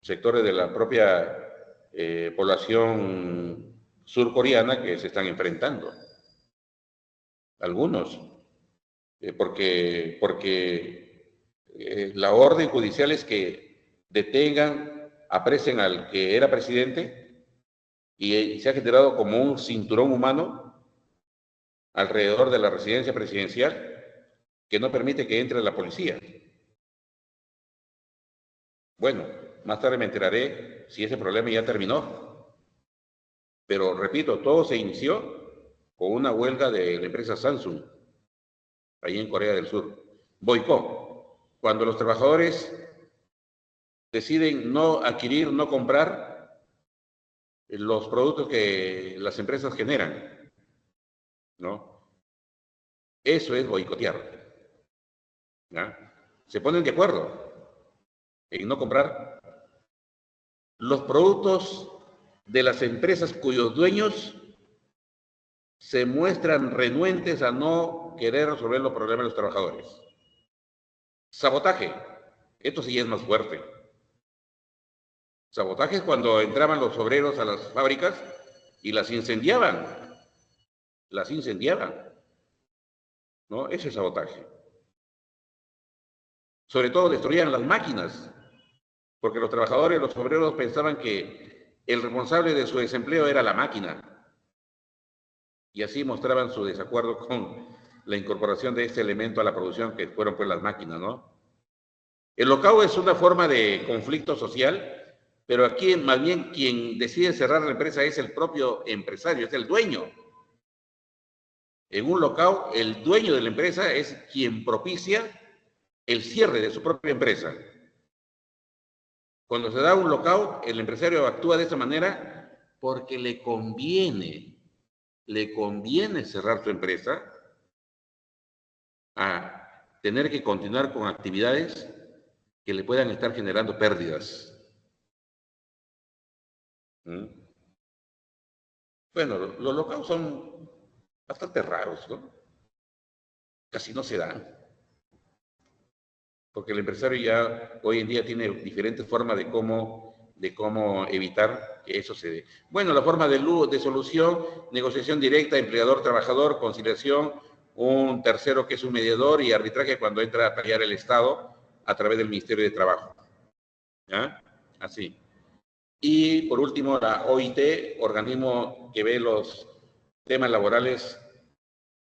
Sectores de la propia población surcoreana que se están enfrentando. Algunos, porque la orden judicial es que detengan, apresen al que era presidente y se ha generado como un cinturón humano alrededor de la residencia presidencial que no permite que entre la policía. Bueno, más tarde me enteraré si ese problema ya terminó. Pero repito, todo se inició con una huelga de la empresa Samsung, ahí en Corea del Sur. Boicot. Cuando los trabajadores deciden no adquirir, no comprar los productos que las empresas generan, ¿no? Eso es boicotear, ¿ya? Se ponen de acuerdo en no comprar los productos de las empresas cuyos dueños se muestran renuentes a no querer resolver los problemas de los trabajadores. Sabotaje. Esto sí es más fuerte. Sabotaje es cuando entraban los obreros a las fábricas y las incendiaban. Las incendiaban, ¿no? Ese es sabotaje. Sobre todo destruían las máquinas, porque los trabajadores, los obreros pensaban que el responsable de su desempleo era la máquina. Y así mostraban su desacuerdo con la incorporación de este elemento a la producción, que fueron pues las máquinas, ¿no? El locao es una forma de conflicto social, pero aquí más bien quien decide cerrar la empresa es el propio empresario, es el dueño. En un locao, el dueño de la empresa es quien propicia el cierre de su propia empresa. Cuando se da un locao, el empresario actúa de esta manera porque le conviene cerrar su empresa a tener que continuar con actividades que le puedan estar generando pérdidas. ¿Mm? Bueno, los lockouts son bastante raros, ¿no? Casi no se dan, porque el empresario ya hoy en día tiene diferentes formas de cómo evitar que eso se dé. Bueno, la forma de solución, negociación directa, empleador-trabajador, conciliación, un tercero que es un mediador y arbitraje cuando entra a pelear el Estado a través del Ministerio de Trabajo. ¿Ya? Así. Y por último, la OIT, organismo que ve los temas laborales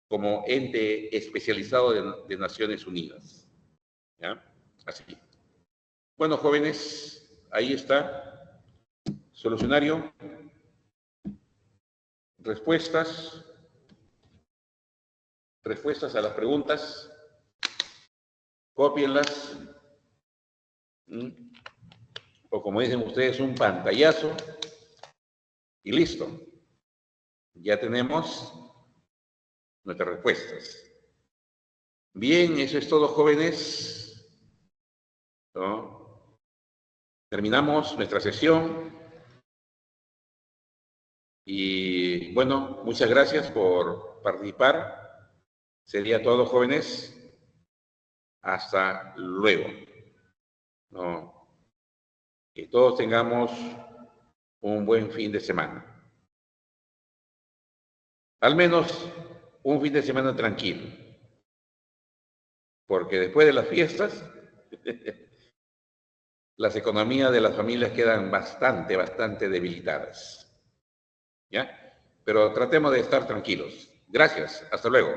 como ente especializado de Naciones Unidas. ¿Ya? Así. Bueno, jóvenes, ahí está. Solucionario, respuestas, respuestas a las preguntas, cópienlas, o como dicen ustedes, un pantallazo, y listo. Ya tenemos nuestras respuestas. Bien, eso es todo, jóvenes. ¿No? Terminamos nuestra sesión. Y bueno, muchas gracias por participar. Sería todo, jóvenes. Hasta luego. ¿No? Que todos tengamos un buen fin de semana. Al menos un fin de semana tranquilo. Porque después de las fiestas, las economías de las familias quedan bastante debilitadas. ¿Ya? Pero tratemos de estar tranquilos. Gracias. Hasta luego.